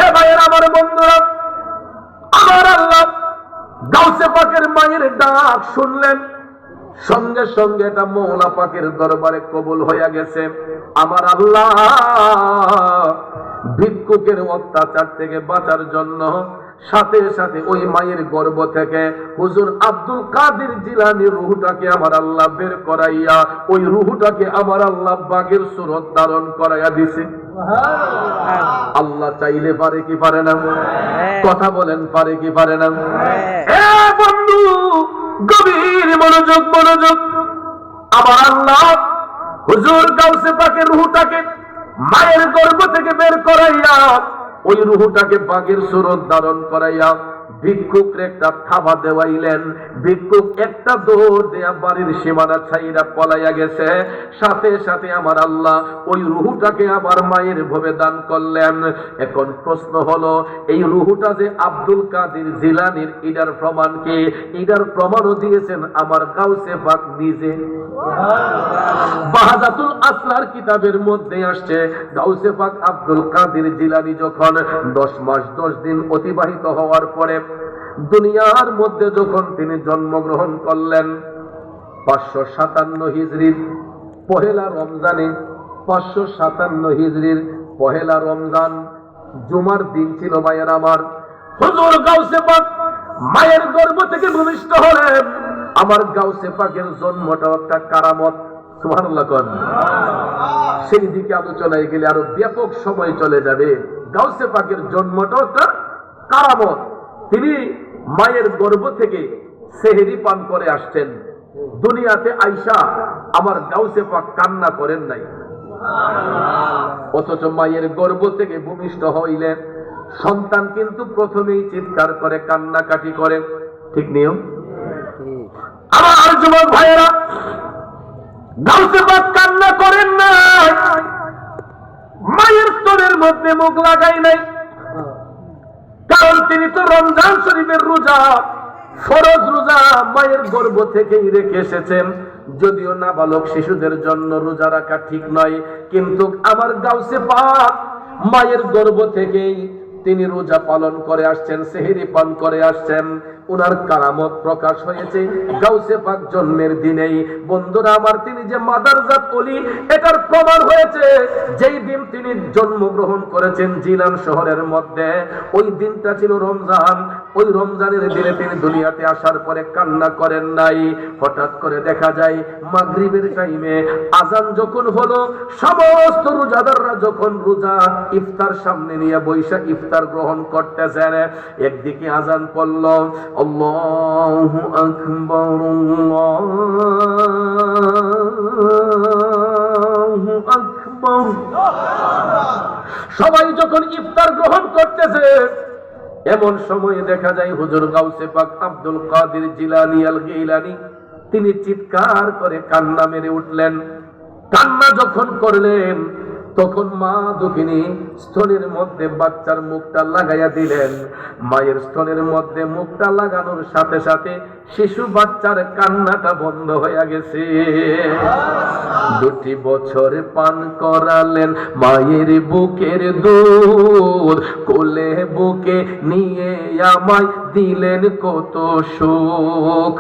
এ ভাইয়ের আমার বন্ধুরা, আমার আল্লাহ গাউসে পাকের মায়ের ডাক শুনলেন, সঙ্গে সঙ্গে এটা মওলা পাকের দরবারে কবুল হয়ে গেছে। আমার আল্লাহ ভিক্ষুকের অত্যাচার থেকে বাঁচার জন্য সাথে সাথে ওই মায়ের গর্ভ থেকে হুজুর আব্দুল কাদের জিলানীর রূহটাকে আমার আল্লাহ বের করাইয়া ওই রূহটাকে আমার আল্লাহ বাগের সুরত ধারণ করাইয়া দিছে। আল্লাহ চাইলে পারে কি পারে না? কথা বলেন, পারে কি পারে না? এ বন্ধু, গভীর মনোযোগ, মনোযোগ। আমার আল্লাহ হুজুর গাউসে পাকের রূহটাকে মায়ের গর্ভ থেকে বের করাইয়া ওই রূহটাকে বাগের সুরত ধারণ করাইয়া ভিক্ষুকরে একটা থাবা দেওয়াইলেন। ভিক্ষুক একটা দৌড় দেয়া বাড়ির সীমানা ছাইরা পলাইয়া গেছে। সাথে সাথে আমার আল্লাহ ওই রূহটাকে আবার মায়ের ভবে দান করলেন। এখন প্রশ্ন হলো, এই রূহটা যে আব্দুল কাদের জিলানীর, এটার প্রমাণ কি? এটার প্রমাণও দিয়েছেন আমার গাউসে পাক নিজে। বাহাজাতুল আসরার কিতাবের মধ্যে আসছে, গাউসে পাক আব্দুল কাদের জিলানী যখন 10 মাস 10 দিন অতিবাহিত হওয়ার পরে দুনিয়ার মধ্যে যখন তিনি জন্মগ্রহণ করলেন 557 হিজরির পহেলা রমজানে, 557 হিজরির পহেলা রমজান জুমার দিন ছিল। ভাইয়ের আমার, হুজুর গাউসে পাক মায়ের গর্ভ থেকে ভূমিষ্ঠ হলেন। আমার গাউসে পাকের জন্মটা একটা কারামত। সুবহানাল্লাহ কোন। সেই দিকে আলোচনায় গেলে আরো ব্যাপক সময় চলে যাবে। গাউসে পাকের জন্মটা একটা কারামত। তিনি মায়ের গর্ভ থেকে সেহরি পান করে আসছেন, দুনিয়াতে আইসা আমার গাউসে পাক কান্না করেন নাই। অথচ মায়ের গর্ভ থেকে ভূমিষ্ঠ হইলেন সন্তান কিন্তু প্রথমেই চিৎকার করে, কান্নাকাটি করে। ঠিক নিয়ম? আমার যুবক ভাইয়েরা, গাউসে পাক কান্না করেন না, মায়ের স্তনের মধ্যে মুখ লাগাই নাই, কারণ তিনি তো রমজান শরীফের রোজা, ফরজ রোজা মায়ের গর্ভ থেকেই রেখে এসেছেন। যদিও নাবালক শিশুদের জন্য রোজা রাখা ঠিক নয়, কিন্তু আমার গাউসে পাক মায়ের গর্ভ থেকেই তিনি রোজা পালন করে আসছেন, সেহরি পান করে আসছেন। উনার কারামত প্রকাশ হয়েছে গাউসে পাক জন্মের দিনেই। বন্ধুরা আমার, তিনি যে মাদারজাত ওলি এটার প্রমাণ হয়েছে যেই দিন তিনি জন্মগ্রহণ করেছেন জিলান শহরের মধ্যে, ওই দিনটা ছিল রমজান। ওই রমজানের দিনে তিনি দুনিয়াতে আসার পরে কান্না করেন নাই। হঠাৎ করে দেখা যায় মাগরিবের টাইমে আজান যখন হলো, সমস্ত রোজাদাররা যখন রোজা ইফতার সামনে নিয়ে বৈশা ইফতার গ্রহণ করতেছেন, একদিকে আজান পড়ল, আল্লাহু আকবার আল্লাহু আকবার, সবাই যখন ইফতার গ্রহণ করতেছে, এমন সময় দেখা যায় হুজুর গাউসে পাক আব্দুল কাদের জিলানী আল গিলানী তিনি চিৎকার করে কান্না মেরে উঠলেন। কান্না যখন করলেন তখন মা দুঃখিনী স্তনের মধ্যে বাচ্চার মুখটা লাগাইয়া দিলেন। মায়ের স্তনের মধ্যে মুখটা লাগানোর সাথে সাথে শিশু বাচ্চার কান্নাটা বন্ধ হয়ে গেছে। 2 বছর পান করালেন মায়ের বুকের দুধ, কোলে বুকে নিয়ে আমায় দিলেন কত সুখ।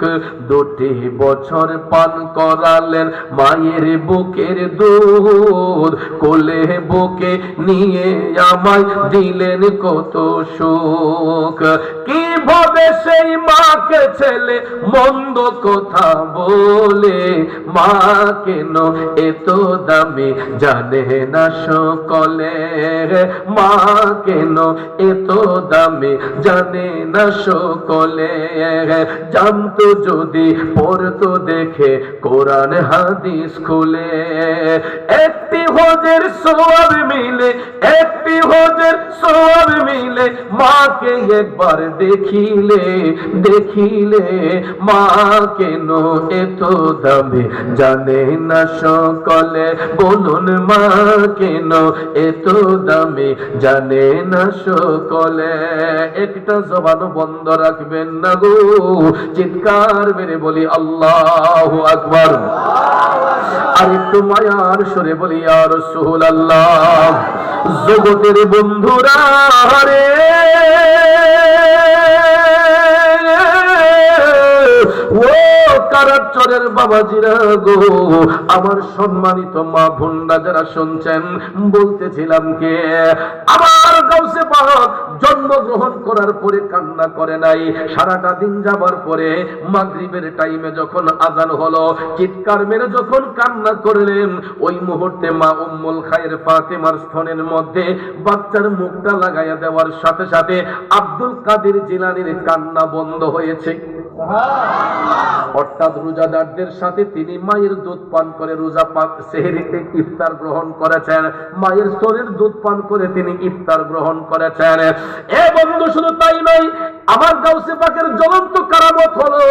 2 বছর পান করালেন মায়ের বুকের দুধ, কোলে বুকে নিয়ে আমায় দিলেন কত সুখ। কিভাবে সেই মাকে ছেলে মন্দ কথা বলে, মা কেন এত দামি জানে না সকলে, মা কেন এত দামি জানে না সকলে। জানতো যদি পড়তো দেখে কোরআন হাদিস খুলে, একটি হজের সওয়াব মিলে, একটি হজের সওয়াব মিলে, মাকে একবার দেখিলে, দেখিলে মা কেন এত দামি জানে না সকলে। বলুন মা কেন এত দামি জানে না সকলে। একটা জবান বন্ধ রাখবেন না গো, চিৎকার মেরে বলি আল্লাহু আকবার। আর একটু মায়ার সুরে বলি ইয়া রাসূলুল্লাহ। জগতের বন্ধুরা রে, ও কারাচরের বাবাজিরা গো, আমার সম্মানিত মা বোনরা যারা শুনছেন, বলতেছিলাম কে আমার গাউসে পাক জন্মগ্রহণ করার পরে কান্না করে নাই। সারাটা দিন যাবার পরে মাগরিবের টাইমে যখন আজান হলো, চিৎকার মেরে যখন কান্না করলেন, ওই মুহূর্তে মা উম্মুল খায়ের ফাতেমার স্তনের মধ্যে বাচ্চার মুখটা লাগাইয়া দেওয়ার সাথে সাথে আব্দুল কাদের জিলানীর কান্না বন্ধ হয়েছে। অর্থাৎ রোজাদারদের সাথে তিনি মায়ের দুধ পান করে রোজা পাক সেহরিতে ইফতার গ্রহণ করেছেন, মায়ের স্তনের দুধ পান করে তিনি ইফতার গ্রহণ করেছেন। এ বন্ধু, শুধু তাই নয়, আমার গাউসে পাকের জ্বলন্ত কারামত হলো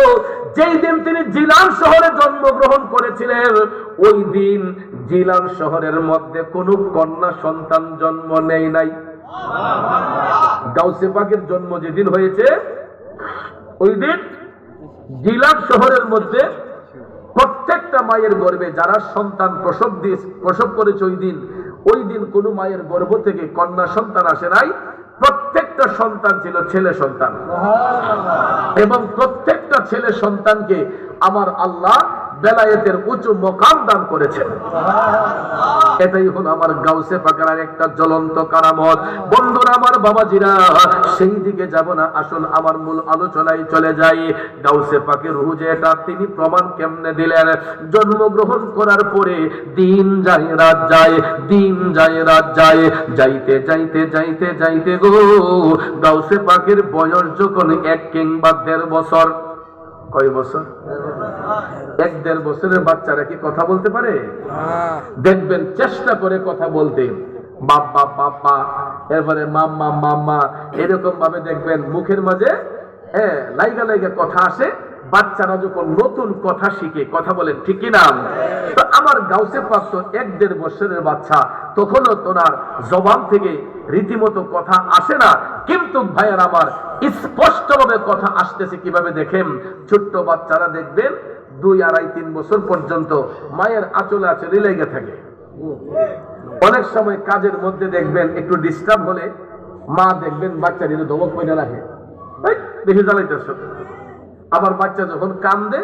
যেই দিন তিনি জিলান শহরে জন্মগ্রহণ করেছিলেন, ওই দিন জিলান শহরের মধ্যে কোনো কন্যা সন্তান জন্ম নেয় নাই। গাউসে পাকের জন্ম যেদিন হয়েছে, ওই দিন জিলান শহরের মধ্যে প্রত্যেকটা মায়ের গর্ভে যারা সন্তান প্রসব করেছে, ওই দিন কোনো মায়ের গর্ভ থেকে কন্যা সন্তান আসে নাই। প্রত্যেকটা সন্তান ছিল ছেলে সন্তান, এবং প্রত্যেকটা ছেলে সন্তানকে আমার আল্লাহ বেলায়েতের উঁচু মকাম দান করেছেন। এটাই হলো আমার গাউসে পাকের একটা জ্বলন্ত কারামত। বন্ধুরা আমার, বাবাজিরা, সেই দিকে যাব না, আসুন আমার মূল আলোচনায় চলে যাই। গাউসে পাকের রূহ যে এটা, তিনি প্রমাণ কেমনে দিলেন? জন্মগ্রহণ করার পরে দিন যায় রাত যায়, দিন যায় রাত যায়, যাইতে যাইতে যাইতে যাইতে গো গাউসে পাকের বয়স যখন 1 কিংবা 1.5 বছর। কয় বছর? 1-1.5 বছরের বাচ্চারা কি কথা বলতে পারে? দেখবেন চেষ্টা করে কথা বলতে, বাবা বাবা, এরপরে মাম্মা মাম্মা, এরকম ভাবে দেখবেন মুখের মাঝে লাইগা লাইগা কথা আসে। বাচ্চারা যখন নতুন কথা শিখে, কথা বলেন ঠিক কিনা? তো আমার গাউসে পাক তো 1-1.5 বছরের বাচ্চা, তখনও তোনার জবান থেকে রীতিমতো কথা আসে না, কিন্তু ভাইয়ার আমার স্পষ্টভাবে কথা আসতেছে। কিভাবে দেখেন? ছোট্ট বাচ্চারা দেখবেন 2, 2.5, 3 বছর পর্যন্ত মায়ের আঁচলে আঁচলে লেগে থাকে। অনেক সময় কাজের মধ্যে দেখবেন একটু ডিস্টার্ব হলে মা দেখবেন বাচ্চাটিকে ধমক করে রাখে, বেশি জ্বালাইতেছ। আবার বাচ্চা যখন কান্দে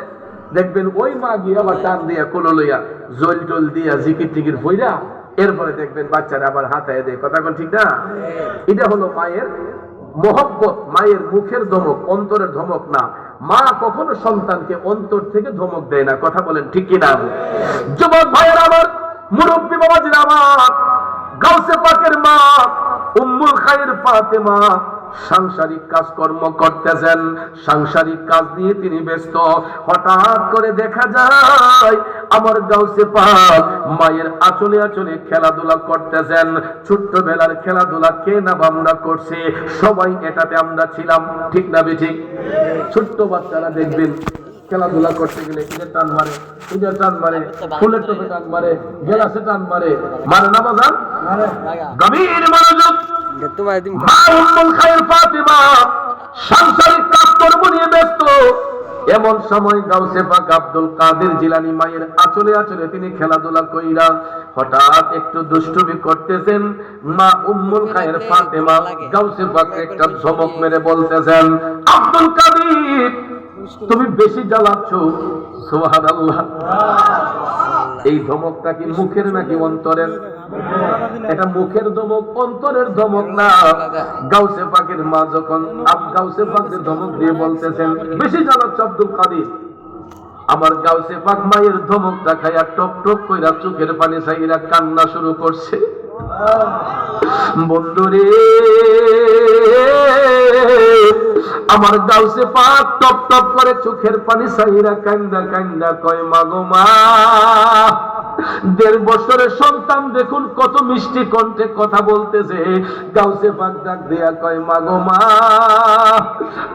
দেখবেন ওই মা গিয়ে আবার কান দিয়া কোলো লইয়া জল টল দিয়া জিকির টিকির হইরা এরপরে দেখবেন বাচ্চারা আবার হাতায় দেয়। কথা কোন ঠিক না? এটা হলো মায়ের মহব্বত, মায়ের মুখের ধমক, অন্তরের ধমক না। মা কখনো সন্তানকে অন্তর থেকে ধমক দেয় না। কথা বলেন ঠিক কিনা? যুবক ভাইয়ের আমার, মুরব্বী বাবাজিরা আমার, গাউসে পাকের মা উম্মুল খায়র ফাতেমা সাংসারিক কাজকর্ম করতেছেন, সাংসারিক কাজ নিয়ে তিনি ব্যস্ত। হঠাৎ করে দেখা যায় আমার গাউসে পাক মায়ের আঁচলে আঁচলে খেলাধুলা করতেছেন। ছোট্টবেলার খেলাধুলা কে না আমরা করছে, সবাই এটাতে আমরা ছিলাম, ঠিক না বেঠিক? ছোট্ট বাচ্চারা দেখবেন খেলাধুলা করতে গেলে ইদের টান মারে, ইদের টান মারে, ফুলের টোপে টান মারে, গেলাসে টান মারে, মারে না বাজান? গভীর মনোযোগ। সাংসারিক কাজকর্ম নিয়ে ব্যস্ত। এমন সময় গাউসে পাক আব্দুল কাদের জিলানী মায়ের আঁচলে আঁচলে তিনি খেলাধুলা কইরা হঠাৎ একটু দুষ্টুমি করতেছেন। মা উম্মুল খায়ের ফাতেমা গাউসে পাক একটা ধমক মেরে বলতেছেন, আব্দুল কাদের তুমি বেশি জ্বালাচ্ছ। সুবহানাল্লাহ। এই ধমকটা কি মুখের নাকি অন্তরের? এটা মুখের ধমক, অন্তরের ধমক না। গাউসে পাকের মা যখন গাউসে পাকের ধমক দিয়ে বলতেছেন বেশি জ্বালাচ্ছ আব্দুল কাদের, আমার গাউসে পাক মায়ের ধমকটা খাইয়া টপ টপ কইরা চোখের পানি ছাইরা কান্না শুরু করছে। বন্ধুরে, আমার গাউসে পাক টপ টপ করে চোখের পানি ছাইরা কান্দা কান্দা কয়, মা গো মা, 1.5 বছরের সন্তান দেখুন কত মিষ্টি কণ্ঠে কথা বলতেছে। গাউসে পাক ডাক দিয়া কয়, মা গো মা,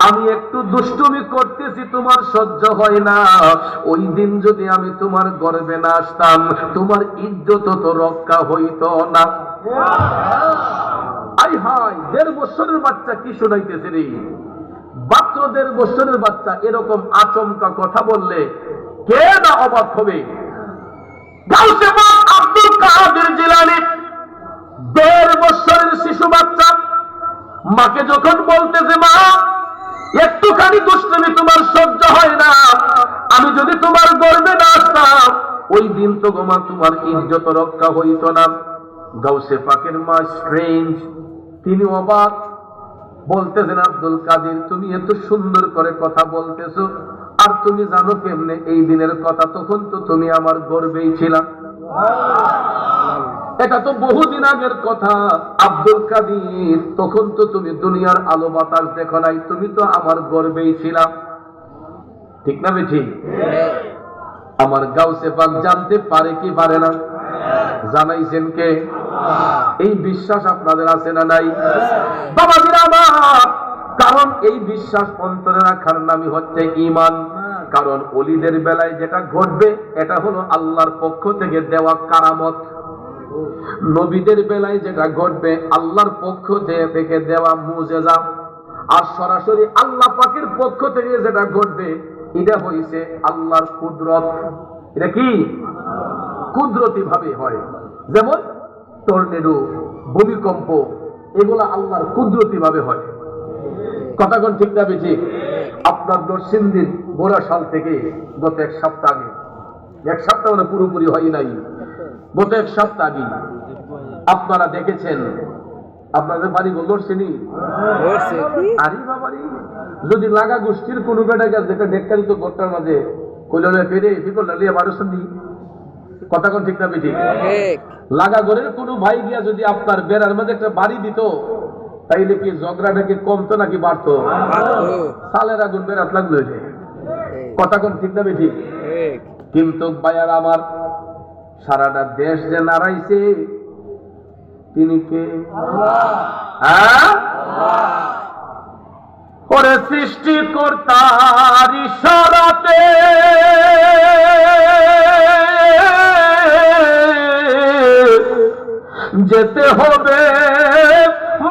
আমি একটু দুষ্টুমি করতেছি, তোমার সহ্য হয় না। ওই দিন যদি আমি তোমার গর্ভে না আসতাম, তোমার ইজ্জত তো রক্ষা হইতো না। আই হাই, 1.5 বছরের বাচ্চা কি শোনাইতেছে রে? মাত্র 1.5 বছরের বাচ্চা এরকম আচমকা কথা বললে কে না অবাক হবে? গাউসে পাক আব্দুল কাদের জিলানী 1.5 বছরের শিশু বাচ্চা মাকে যখন বলতেছে, মা একটুখানি দুষ্টুমি তোমার সহ্য হয় না, আমি যদি তোমার গর্ভে না আসতাম ওই দিন তো গো মা তোমার ইজ্জত রক্ষা হইতো না। গাউসে পাকের মা স্ট্রেঞ্জ, তিনি অবাক, বলতেছেন, আব্দুল কাদের তুমি এত সুন্দর করে কথা বলতেছো, আর তুমি জানো কেমনে এই দিনের কথা? তখন তো তুমি আমার গর্ভেই ছিলা। এটা তো বহুদিন আগের কথা আব্দুল কাদের, তখন তো তুমি দুনিয়ার আলো বাতাস দেখো নাই, তুমি তো আমার গর্ভেই ছিলা, ঠিক না বেঠি? আমার গাউসে পাক জানতে পারে কি পারে না? জানাইছেন কে? এই বিশ্বাস আপনাদের আছে না নাই? বাবাজিরা আমার, কারণ এই বিশ্বাস অন্তরে রাখার নামই হচ্ছে ঈমান। কারণ ওলিদের বেলায় যেটা ঘটবে এটা হলো আল্লাহর পক্ষ থেকে দেওয়া কারামত। নবীদের বেলায় যেটা ঘটবে আল্লাহর পক্ষ থেকে দেওয়া মুজিজা। আর সরাসরি আল্লাহ পাকের পক্ষ থেকে যেটা ঘটবে এটা হইছে আল্লাহর কুদরত। এটা কি কুদরতি ভাবে হয়, যেমন টর্নেডো, ভূমিকম্প, এগুলা আল্লাহর কুদরতি ভাবে হয়। কথা কোন ঠিক না বেঠিক? আপনার নরসিংদীর গোরাশাল থেকে গত 1 সপ্তাহ আগে এক সপ্তাহ মানে পুরোপুরি হয় নাই, গত এক সপ্তাহ আগে আপনারা দেখেছেন, আপনাদের বাড়ি গোলরছেনি আরে বাবারি, যদি লাগা গোষ্ঠীর কোনো বেটা গেছে যেটা ডেক্কা দিত গোটার মাঝে কইলে ফেরে ফিকল লিয়ে মানুষের নি কথা কোন ঠিক না বেঠিক? লাগা ঘরের কোনো ভাই গিয়া যদি আপনার বেড়ার মাঝে একটা বাড়ি দিত তাইলে কি ঝগড়াটাকে কমতো নাকি বাড়তো? সালের আগুন বেড়াত লাগলো, কথা কোন ঠিক না বেঠিক? কিন্তু ভাইয়ার আমার, সারাটা দেশ যে নাড়াইছে তিনি কে? ওরে সৃষ্টিকর্তার ইশারাতে যেতে হবে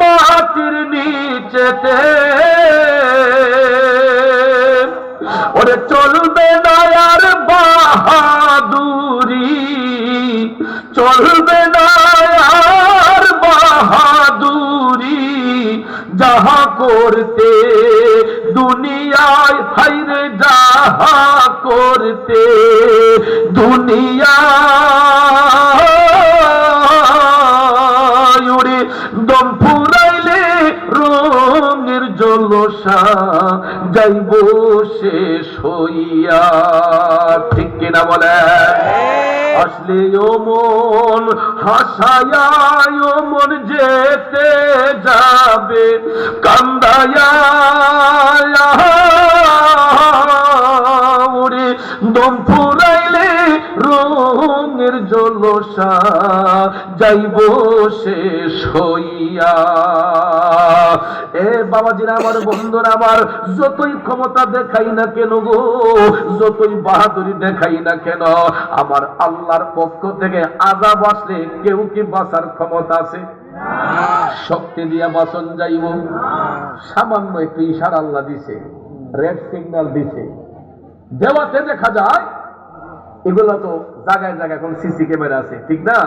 মাটির নিচেতে, ওরে চলবে না আর বাহাদুরি, চলবে না আর বাহাদুরি, যাহা করতে দুনিয়ায় হাইরে যাহা করতে দুনিয়ায়, ওরে দম ফুরাইলে রঙের জলসা যাইব শেষ হইয়া, ঠিক কিনা বলে? আসলে ও মন হাসায়া ও মন যেতে যাবে কান্দায়া, ওরে দম ফুরাইলে রঙের জলসা যাইব শেষ হইয়া। এ বাবাজিরা আমার, বন্ধুরা আমার, যতই ক্ষমতা দেখাই না কেন গো, যতই বাহাদুরি দেখাই না কেন, আমার আল্লাহর পক্ষ থেকে আযাব আসলে কেউ কি বাঁচার ক্ষমতা আছে? শক্তি দিয়া বাঁচন যাইব? সামান্য একটু ইশারা আল্লাহ দিছে, রেড সিগন্যাল দিছে, দেওয়াতে দেখা যায়। এগুলো তো জায়গায় জায়গায় এখন সিসি ক্যামেরা আছে, ঠিক না?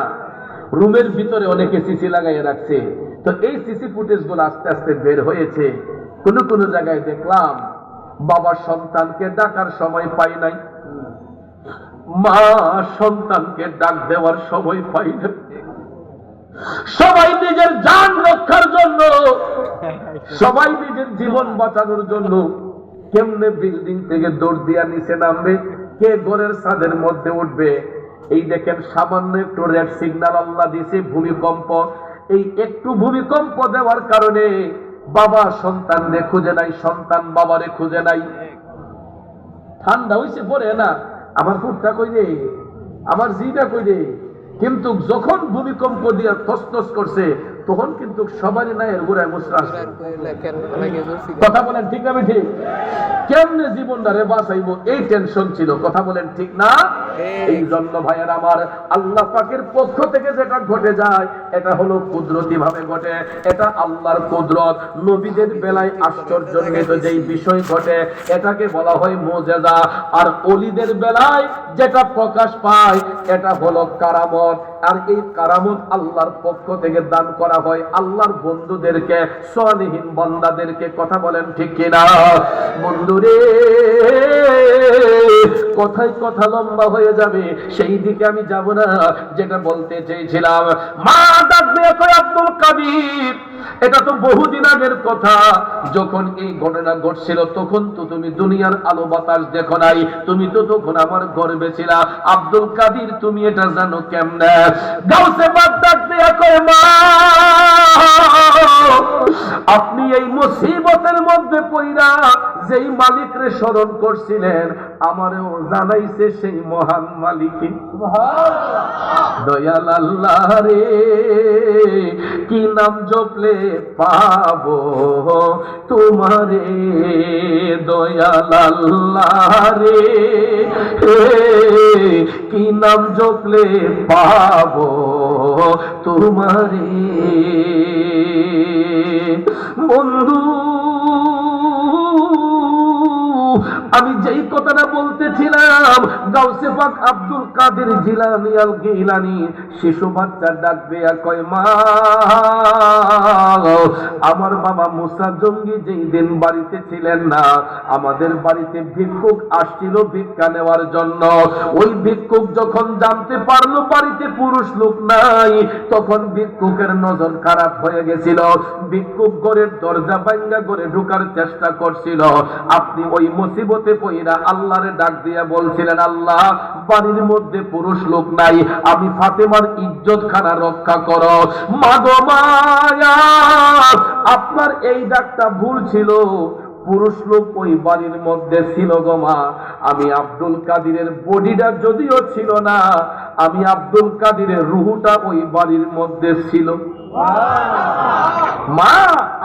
রুমের ভিতরে অনেকে সিসি লাগাইয়া রাখছে। তো এই সিসি ফুটেজ গুলো আস্তে আস্তে বের হয়েছে। কোন কোন জায়গায় দেখলাম বাবা সন্তানকে ডাকার সময় পাই নাই, মা সন্তানকে ডাক দেওয়ার সময় পাই না। সবাই নিজের জান রক্ষার জন্য, সবাই নিজের জীবন বাঁচানোর জন্য কেমনে বিল্ডিং থেকে দৌড় দিয়া নিচে নামবে, কে ঘরের ছাদের মধ্যে উঠবে। এই দেখেন সামান্য একটু রেড সিগন্যাল আল্লাহ দিছে, ভূমিকম্প। এই একটু ভূমিকম্প দেওয়ার কারণে বাবা সন্তানরে খুঁজে নাই, সন্তান বাবারে খুঁজে নাই। ঠান্ডা হইছে পরে না, আমার ফুটটা কই রে, আমার জিটা কই রে। কিন্তু যখন ভূমিকম্প দিয়ে তছনছ করছে তখন কিন্তু সবারই নাই এর গোড়ায় মুসরা আসছে। কথা বলেন ঠিক না? ঠিক। কেমনে জীবনটারে বাঁচাইবো এই টেনশন ছিল। কথা বলেন ঠিক না? এই জন্য ভাইয়ের আমার, আল্লাহ পাকের পক্ষ থেকে যেটা ঘটে যায় এটা হলো কুদরতি ভাবে ঘটে, এটা আল্লাহর কুদরত। নবীদের বেলায় আশ্চর্যজনক যেই বিষয় ঘটে এটাকে বলা হয় মুজিজা, আর ওলিদের বেলায় যেটা প্রকাশ পায় এটা হলো কারামত। আর এই কারামত আল্লাহর পক্ষ থেকে দান করা হয় আল্লাহর বন্ধুদেরকে, সালেহীন বান্দাদেরকে। কথা বলেন ঠিক কিনা? বন্ধুরে, কথায় কথা লম্বা হয়ে যাবে, সেই দিকে আমি যাব না। যেটা বলতে চেয়েছিলাম, মা ডাকবে কই আব্দুল কাদির, এটা তো বহুদিন আগের কথা। যখন এই ঘটনা ঘটছিল তখন তো তুমি দুনিয়ার আলো বাতাস দেখো নাই, তুমি তো তখন আমার গর্বে ছিলা। আব্দুল কাদির তুমি এটা জানো কেমনে? গাউসে পাক ডাকবে কই মা, আপনি এই মুসিবতের মধ্যে পইরা যেই মালিকরে স্মরণ করছিলেন আমারও জানাইছে সেই মহান মালিক। দয়াল আল্লাহ রে, কি নাম জপলে পাবো তোমারে, দয়াল আল্লাহ রে, কি নাম জপলে পাবো তোমারে। বন্ধু আমি যেই কথাটা বলতেছিলাম, গাউসে পাক আব্দুল কাদের জিলানী আল গিলানী শিশু বাচ্চা ডাক দেয়া কয়, মা আমার বাবা মুসা জঙ্গি যেই দিন বাড়িতে ছিলেন না, আমাদের বাড়িতে ভিক্ষুক আসছিল ভিক্ষা নেওয়ার জন্য। ওই ভিক্ষুক যখন জানতে পারলো বাড়িতে পুরুষ লোক নাই, তখন ভিক্ষুকের নজর খারাপ হয়ে গেছিল। ভিক্ষুক ঘরের দরজা ভাঙা ঘরে ঢোকার চেষ্টা করছিল। আপনি ওই মুসিবতে পইরা আল্লাহরে ডাক দিয়া বলছিলেন, আল্লাহ বাড়ির মধ্যে পুরুষ লোক নাই, আমি ফাতেমার ইজ্জত খানা রক্ষা করো। মাগো মায়া, আপনার এই ডাকটা ভুল ছিল, পুরুষ লোক ওই বাড়ির মধ্যে ছিল গো মা। আমি আব্দুল কাদিরের বডিটা যদিও ছিল না, আমি আব্দুল কাদিরের রুহুটা ওই বাড়ির মধ্যে ছিল। মা,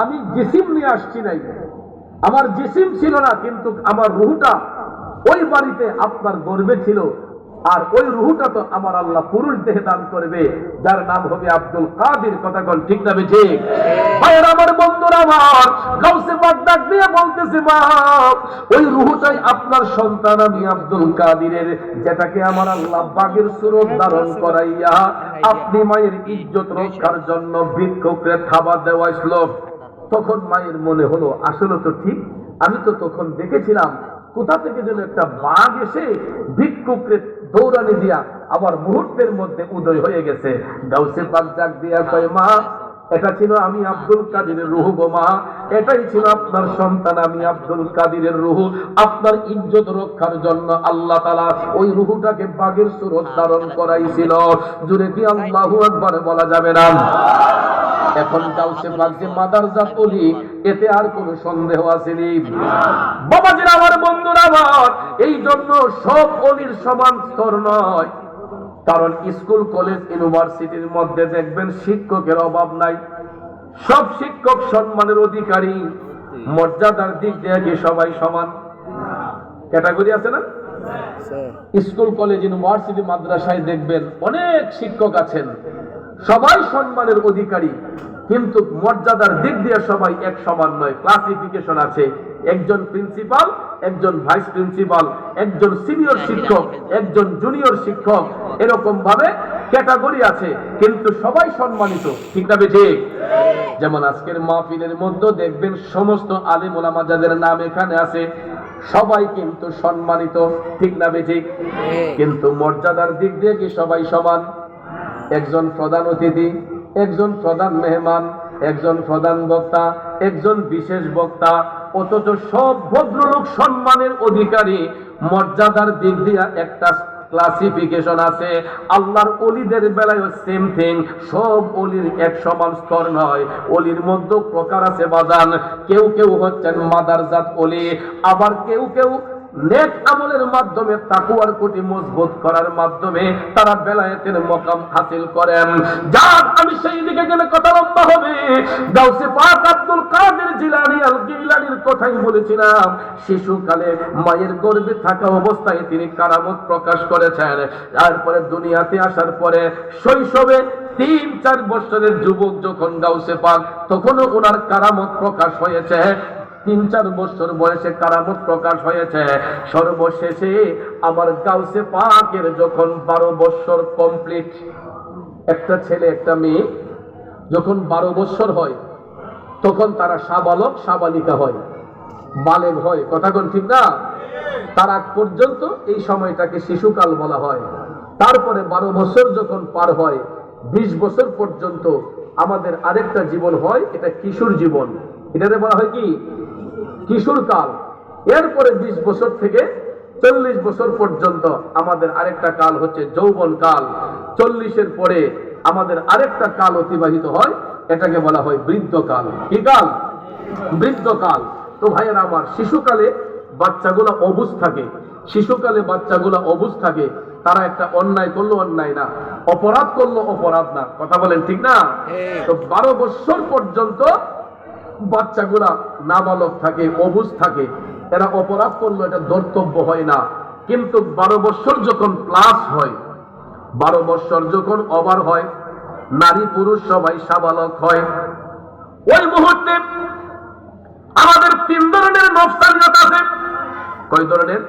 আমি জিসিম নিয়ে আসছি নাই, আমার জিসিম ছিল না, কিন্তু আমার রুহুটা ওই বাড়িতে আপনার গর্বে ছিল। আর ওই রুহুটা তো আমার আল্লাহ পুরুষ দেহে দান করবে, যার নাম হবে আব্দুল কাদির। কথা বল ঠিক না বেঠিক? ভাইয়ের আমার, বন্ধুরা আমার, গাউসে পাক ডাক দিয়ে বলতেছে, মা ওই রুহুটাই আপনার সন্তান আমি আব্দুল কাদিরের, যেটাকে আমার আল্লাহ বাগের সুরত ধারণ করাইয়া আপনি মায়ের ইজ্জত রক্ষার জন্য ভিক্ষুকরে খাবার দেওয়াইছিল। তখন মায়ের মনে হলো, আসলে তো ঠিক, আমি তো তখন দেখেছিলাম কোথা থেকে যেন একটা বাঘ এসে ভিক্ষুকরে দৌড়ানি দিয়া আবার মুহূর্তের মধ্যে উদয় হয়ে গেছে। গাউসে পাক ডাক দিয়া কয়, মা এটা ছিল আমি আব্দুল কাদিরের রুহু গো মা, এটাই ছিল আপনার সন্তান আমি আব্দুল কাদিরের রুহু। আপনার ইজ্জত রক্ষার জন্য আল্লাহ তাআলা ওই রুহুটাকে বাঘের সুরত ধারণ করাইছিল। জুড়ে কি আল্লাহু আকবার বলা যাবে না? এখন গাউসে পাক যে মাদারজাত ওলি, এতে আর কোনো সন্দেহ আসেনি। বাবাজিরা আমার, বন্ধুরা আমার, এই জন্য সব ওলির সমান স্তর নয়। কারণ স্কুল কলেজ ইউনিভার্সিটির মধ্যে দেখবেন শিক্ষকের অভাব নাই, সব শিক্ষক সম্মানের অধিকারী, মর্যাদার দিক দিয়ে কি সবাই সমান? ক্যাটাগরি আছে না? স্কুল কলেজ ইউনিভার্সিটি মাদ্রাসায় দেখবেন অনেক শিক্ষক আছেন, সবাই সম্মানের অধিকারী, কিন্তু মর্যাদার দিক দিয়ে সবাই এক সমান নয়। ক্লাসিফিকেশন আছে, একজন প্রিন্সিপাল, একজন ভাইস প্রিন্সিপাল, একজন সিনিয়র শিক্ষক, একজন জুনিয়র শিক্ষক, এরকম ভাবে ক্যাটাগরি আছে, কিন্তু সবাই সম্মানিত। ঠিক না ঠিক? যেমন আজকের মাহফিলের মধ্যে দেখবেন সমস্ত আলেম ওলামা যাদের নাম এখানে আছে, সবাই কিন্তু সম্মানিত। ঠিক না ঠিক? কিন্তু মর্যাদার দিক দিয়ে কি সবাই সমান? একজন প্রধান অতিথি, একজন প্রধান মেহমান, একজন প্রধান বক্তা, একজন বিশেষ বক্তা, অথচ সব ভদ্রলোক সম্মানের অধিকারী। মর্যাদার দিক দিয়ে একটা ক্লাসিফিকেশন আছে। আল্লাহর ওলিদের বেলায় সেম থিং, সব ওলির এক সমান স্তর নয়, ওলির মধ্যে প্রকার আছে বাজান। কেউ কেউ হচ্ছেন মাদারজাত ওলি, আবার কেউ কেউ নেক আমলের মাধ্যমে তাকওয়ার কোটি মজবুত করার মাধ্যমে তারা বেলায়েতের মাকাম হাসিল করেন। যাক, আমি সেই দিকে গেলে কথা লম্বা হবে। গাউসে পাক আব্দুল কাদের জিলানী আল গিলানীর কথাই বলেছিলাম, শিশুকালে মায়ের গর্ভে থাকা অবস্থায় তিনি কারামত প্রকাশ করেছেন। তারপরে দুনিয়াতে আসার পরে শৈশবে 3-4 বছরের যুবক যখন গাউসে পাক, তখনও ওনার কারামত প্রকাশ হয়েছে। 3-4 বছর বয়সে কারামত প্রকাশ হয়েছে। সর্বশেষে আমার গাউসে পাকের যখন 12 বছর কমপ্লিট, একটা ছেলে একটা মেয়ে যখন 12 বছর হয়, তখন তারা সাবালক সাবালিকা হয়, বালেগ হয়। কথা কোন ঠিক না? তার আগ পর্যন্ত এই সময়টাকে শিশুকাল বলা হয়। তারপরে 12 বছর যখন পার হয়, 20 বছর পর্যন্ত আমাদের আরেকটা জীবন হয়, এটা কিশোর জীবন। এটাতে বলা হয় কি? কিশোর কাল। এরপরে 20 বছর থেকে 40 বছর পর্যন্ত আমাদের আরেকটা কাল হচ্ছে যৌবন কাল। 40-এর পরে আমাদের আরেকটা কাল অতিবাহিত হয়, এটাকে বলা হয় বৃদ্ধকাল। কি কাল? বৃদ্ধকাল। তো ভাইয়েরা আমার, শিশুকালে বাচ্চাগুলো অবুঝ থাকে, শিশুকালে বাচ্চাগুলো অবুঝ থাকে, তারা একটা অন্যায় করলো অন্যায় না, অপরাধ করলো অপরাধ না। কথা বলেন ঠিক না? তো 12 বছর পর্যন্ত বাচ্চাগুলা নাবালক থাকে, অবুঝ থাকে, এরা অপরাধ করলো এটা ধর্তব্য হয় না। কিন্তু 12 বছর যখন প্লাস হয়, 12 বছর যখন ওভার হয়, নারী পুরুষ সবাই সাবালক হয়, ওই মুহূর্তে আমাদের 3 ধরনের নফসানিয়ত আছে। কয় ধরনের?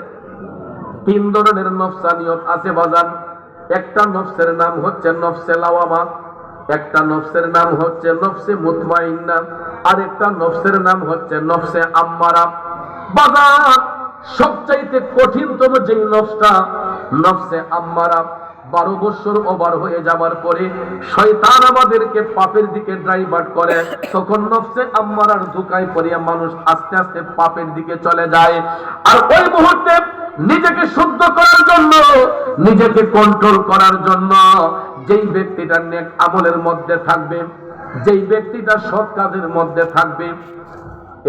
3 ধরনের নফসানিয়ত আছে বাজান। একটা নফসের নাম হচ্ছে নফসে লাওয়ামা, একটা নফসের নাম হচ্ছে নফসে মুতমাইন্না, আর একটা নফসের নাম হচ্ছে নফসে আম্মারা। বাজান সবচাইতে কঠিনতম যে নফসটা নফসে আম্মারা, 12 বছর ওভার হয়ে যাবার পরে শয়তান আমাদেরকে পাপের দিকে ড্রাইভার করে, তখন নফসে আম্মারার ধোঁকায় পড়িয়া মানুষ আস্তে আস্তে পাপের দিকে চলে যায়। আর ওই মুহূর্তে নিজেকে শুদ্ধ করার জন্য, নিজেকে কন্ট্রোল করার জন্য যেই ব্যক্তিটা নেক আমলের মধ্যে থাকবে, যেই ব্যক্তিটা সৎ কাজের মধ্যে থাকবে,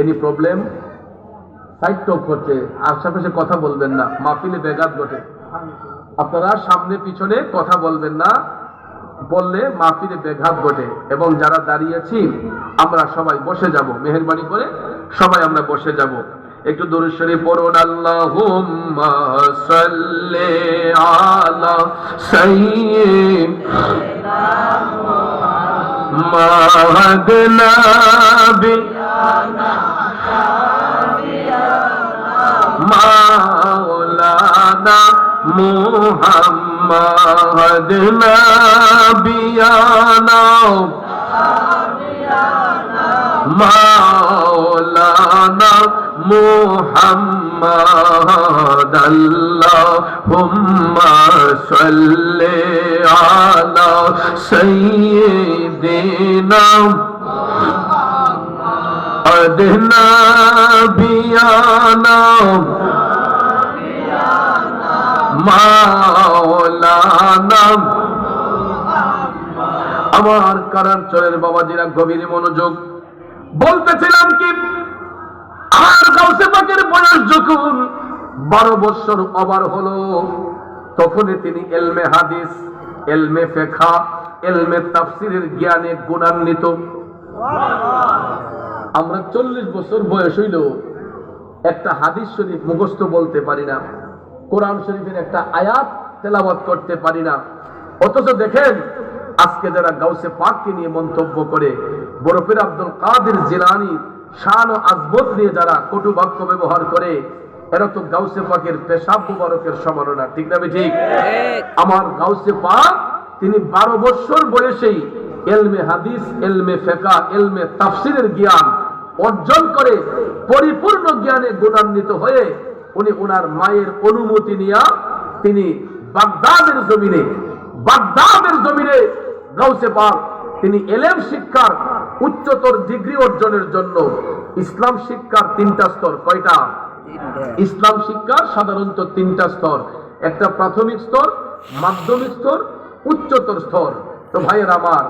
এনি প্রবলেম সাইড টক করছে, আশেপাশে কথা বলবেন না, মাহফিলে ব্যাঘাত ঘটে। আপনারা সামনে পিছনে কথা বলবেন না, বললে মাহফিলে ব্যাঘাত ঘটে। এবং যারা দাঁড়িয়েছি আমরা সবাই বসে যাব, মেহেরবানি করে সবাই আমরা বসে যাব। একটু দুরূদ শরীফ পড়ুন। আল্লাহুম্মা সাল্লি আলা সাইয়্যিদিনা মাওলানা মাওলানা মুহাম্মদ নবিয়ানা মাওলানা মুহাম্মদ আল্লাহুম্মা সাল্লি আলা সাইয়্যিদিনা নবিয়ানা মাওলানা। আমার কারার চরের বাবাজিরা গভীর মনোযোগ। বলতেছিলাম কি, আমার গাউসে পাকের বয়স যখন 12 বছর ওভার হলো, তখনই তিনি ইলমে হাদিস, ইলমে ফিকহ, ইলমে তাফসীরের জ্ঞানে গুণান্বিত। আমরা 40 বছর বয়স হইল একটা হাদিস শরীফ মুখস্থ বলতে পারি না, কোরআন শরীফের একটা আয়াত তেলাওয়াত করতে পারি না। অথচ দেখেন আজকে যারা গাউসে পাককে নিয়ে মন্তব্য করে, বরফের আব্দুল কাদের জিলানী শান ও আজমত নিয়ে যারা কটু বাক্য ব্যবহার করে, এরা তো গাউসে পাকের পেশাব মুবারকের সমাননা, ঠিক না ঠিক? আমার গাউসে পাক তিনি 12 বছর বয়সেই ইলমে হাদিস, ইলমে ফিকহ, ইলমে তাফসীরের জ্ঞান অর্জন করে পরিপূর্ণ জ্ঞানে গুণান্বিত হয়ে উনি ওনার মায়ের অনুমতি নিয়ে তিনি বাগদাদের জমিনে গাউসে পাক তিনি ইলম শিক্ষার উচ্চতর ডিগ্রি অর্জনের জন্য ইসলাম শিক্ষার 3টা স্তর। কয়টা? ইসলাম শিক্ষার সাধারণত 3টা স্তর, একটা প্রাথমিক স্তর, মাধ্যমিক স্তর, উচ্চতর স্তর। তো ভাইয়ের আমার,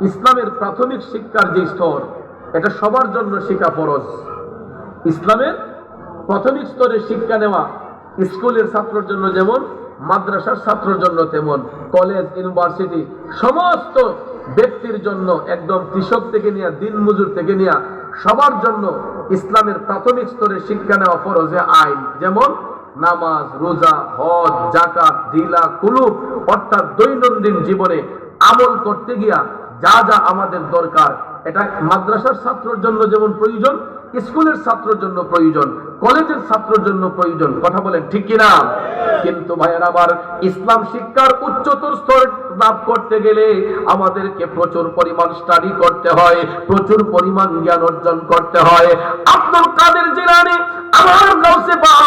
ইসলামের প্রাথমিক শিক্ষার যে স্তর, এটা সবার জন্য শিক্ষা ফরজ। ইসলামের প্রাথমিক স্তরে শিক্ষা নেওয়া স্কুলের ছাত্রের জন্য যেমন, মাদ্রাসার ছাত্রের জন্য তেমন, কলেজ, ইউনিভার্সিটি সমস্ত ব্যক্তির জন্য, একদম কৃষক থেকে নিয়ে দিন মজুর থেকে নিয়ে সবার জন্য ইসলামের প্রাথমিক স্তরে শিক্ষা নেওয়া ফরজে আইন। যেমন নামাজ, রোজা, হজ, যাকাত, দিলা, কুলুব, অর্থাৎ দৈনন্দিন জীবনে আমল করতে গিয়া যা যা আমাদের দরকার, এটা মাদ্রাসার ছাত্রের জন্য যেমন প্রয়োজন, স্কুলের ছাত্রের জন্য প্রয়োজন, কলেজের ছাত্রের জন্য প্রয়োজন। কথা বলেন ঠিক কিনা? কিন্তু ভাইয়ের আমার, ইসলাম শিক্ষার উচ্চতর স্তর লাভ করতে গেলে আমাদেরকে প্রচুর পরিমাণ স্টাডি করতে হয়, প্রচুর পরিমাণ জ্ঞান অর্জন করতে হয়। আব্দুল কাদের জিলানী আমার গাউসে পাক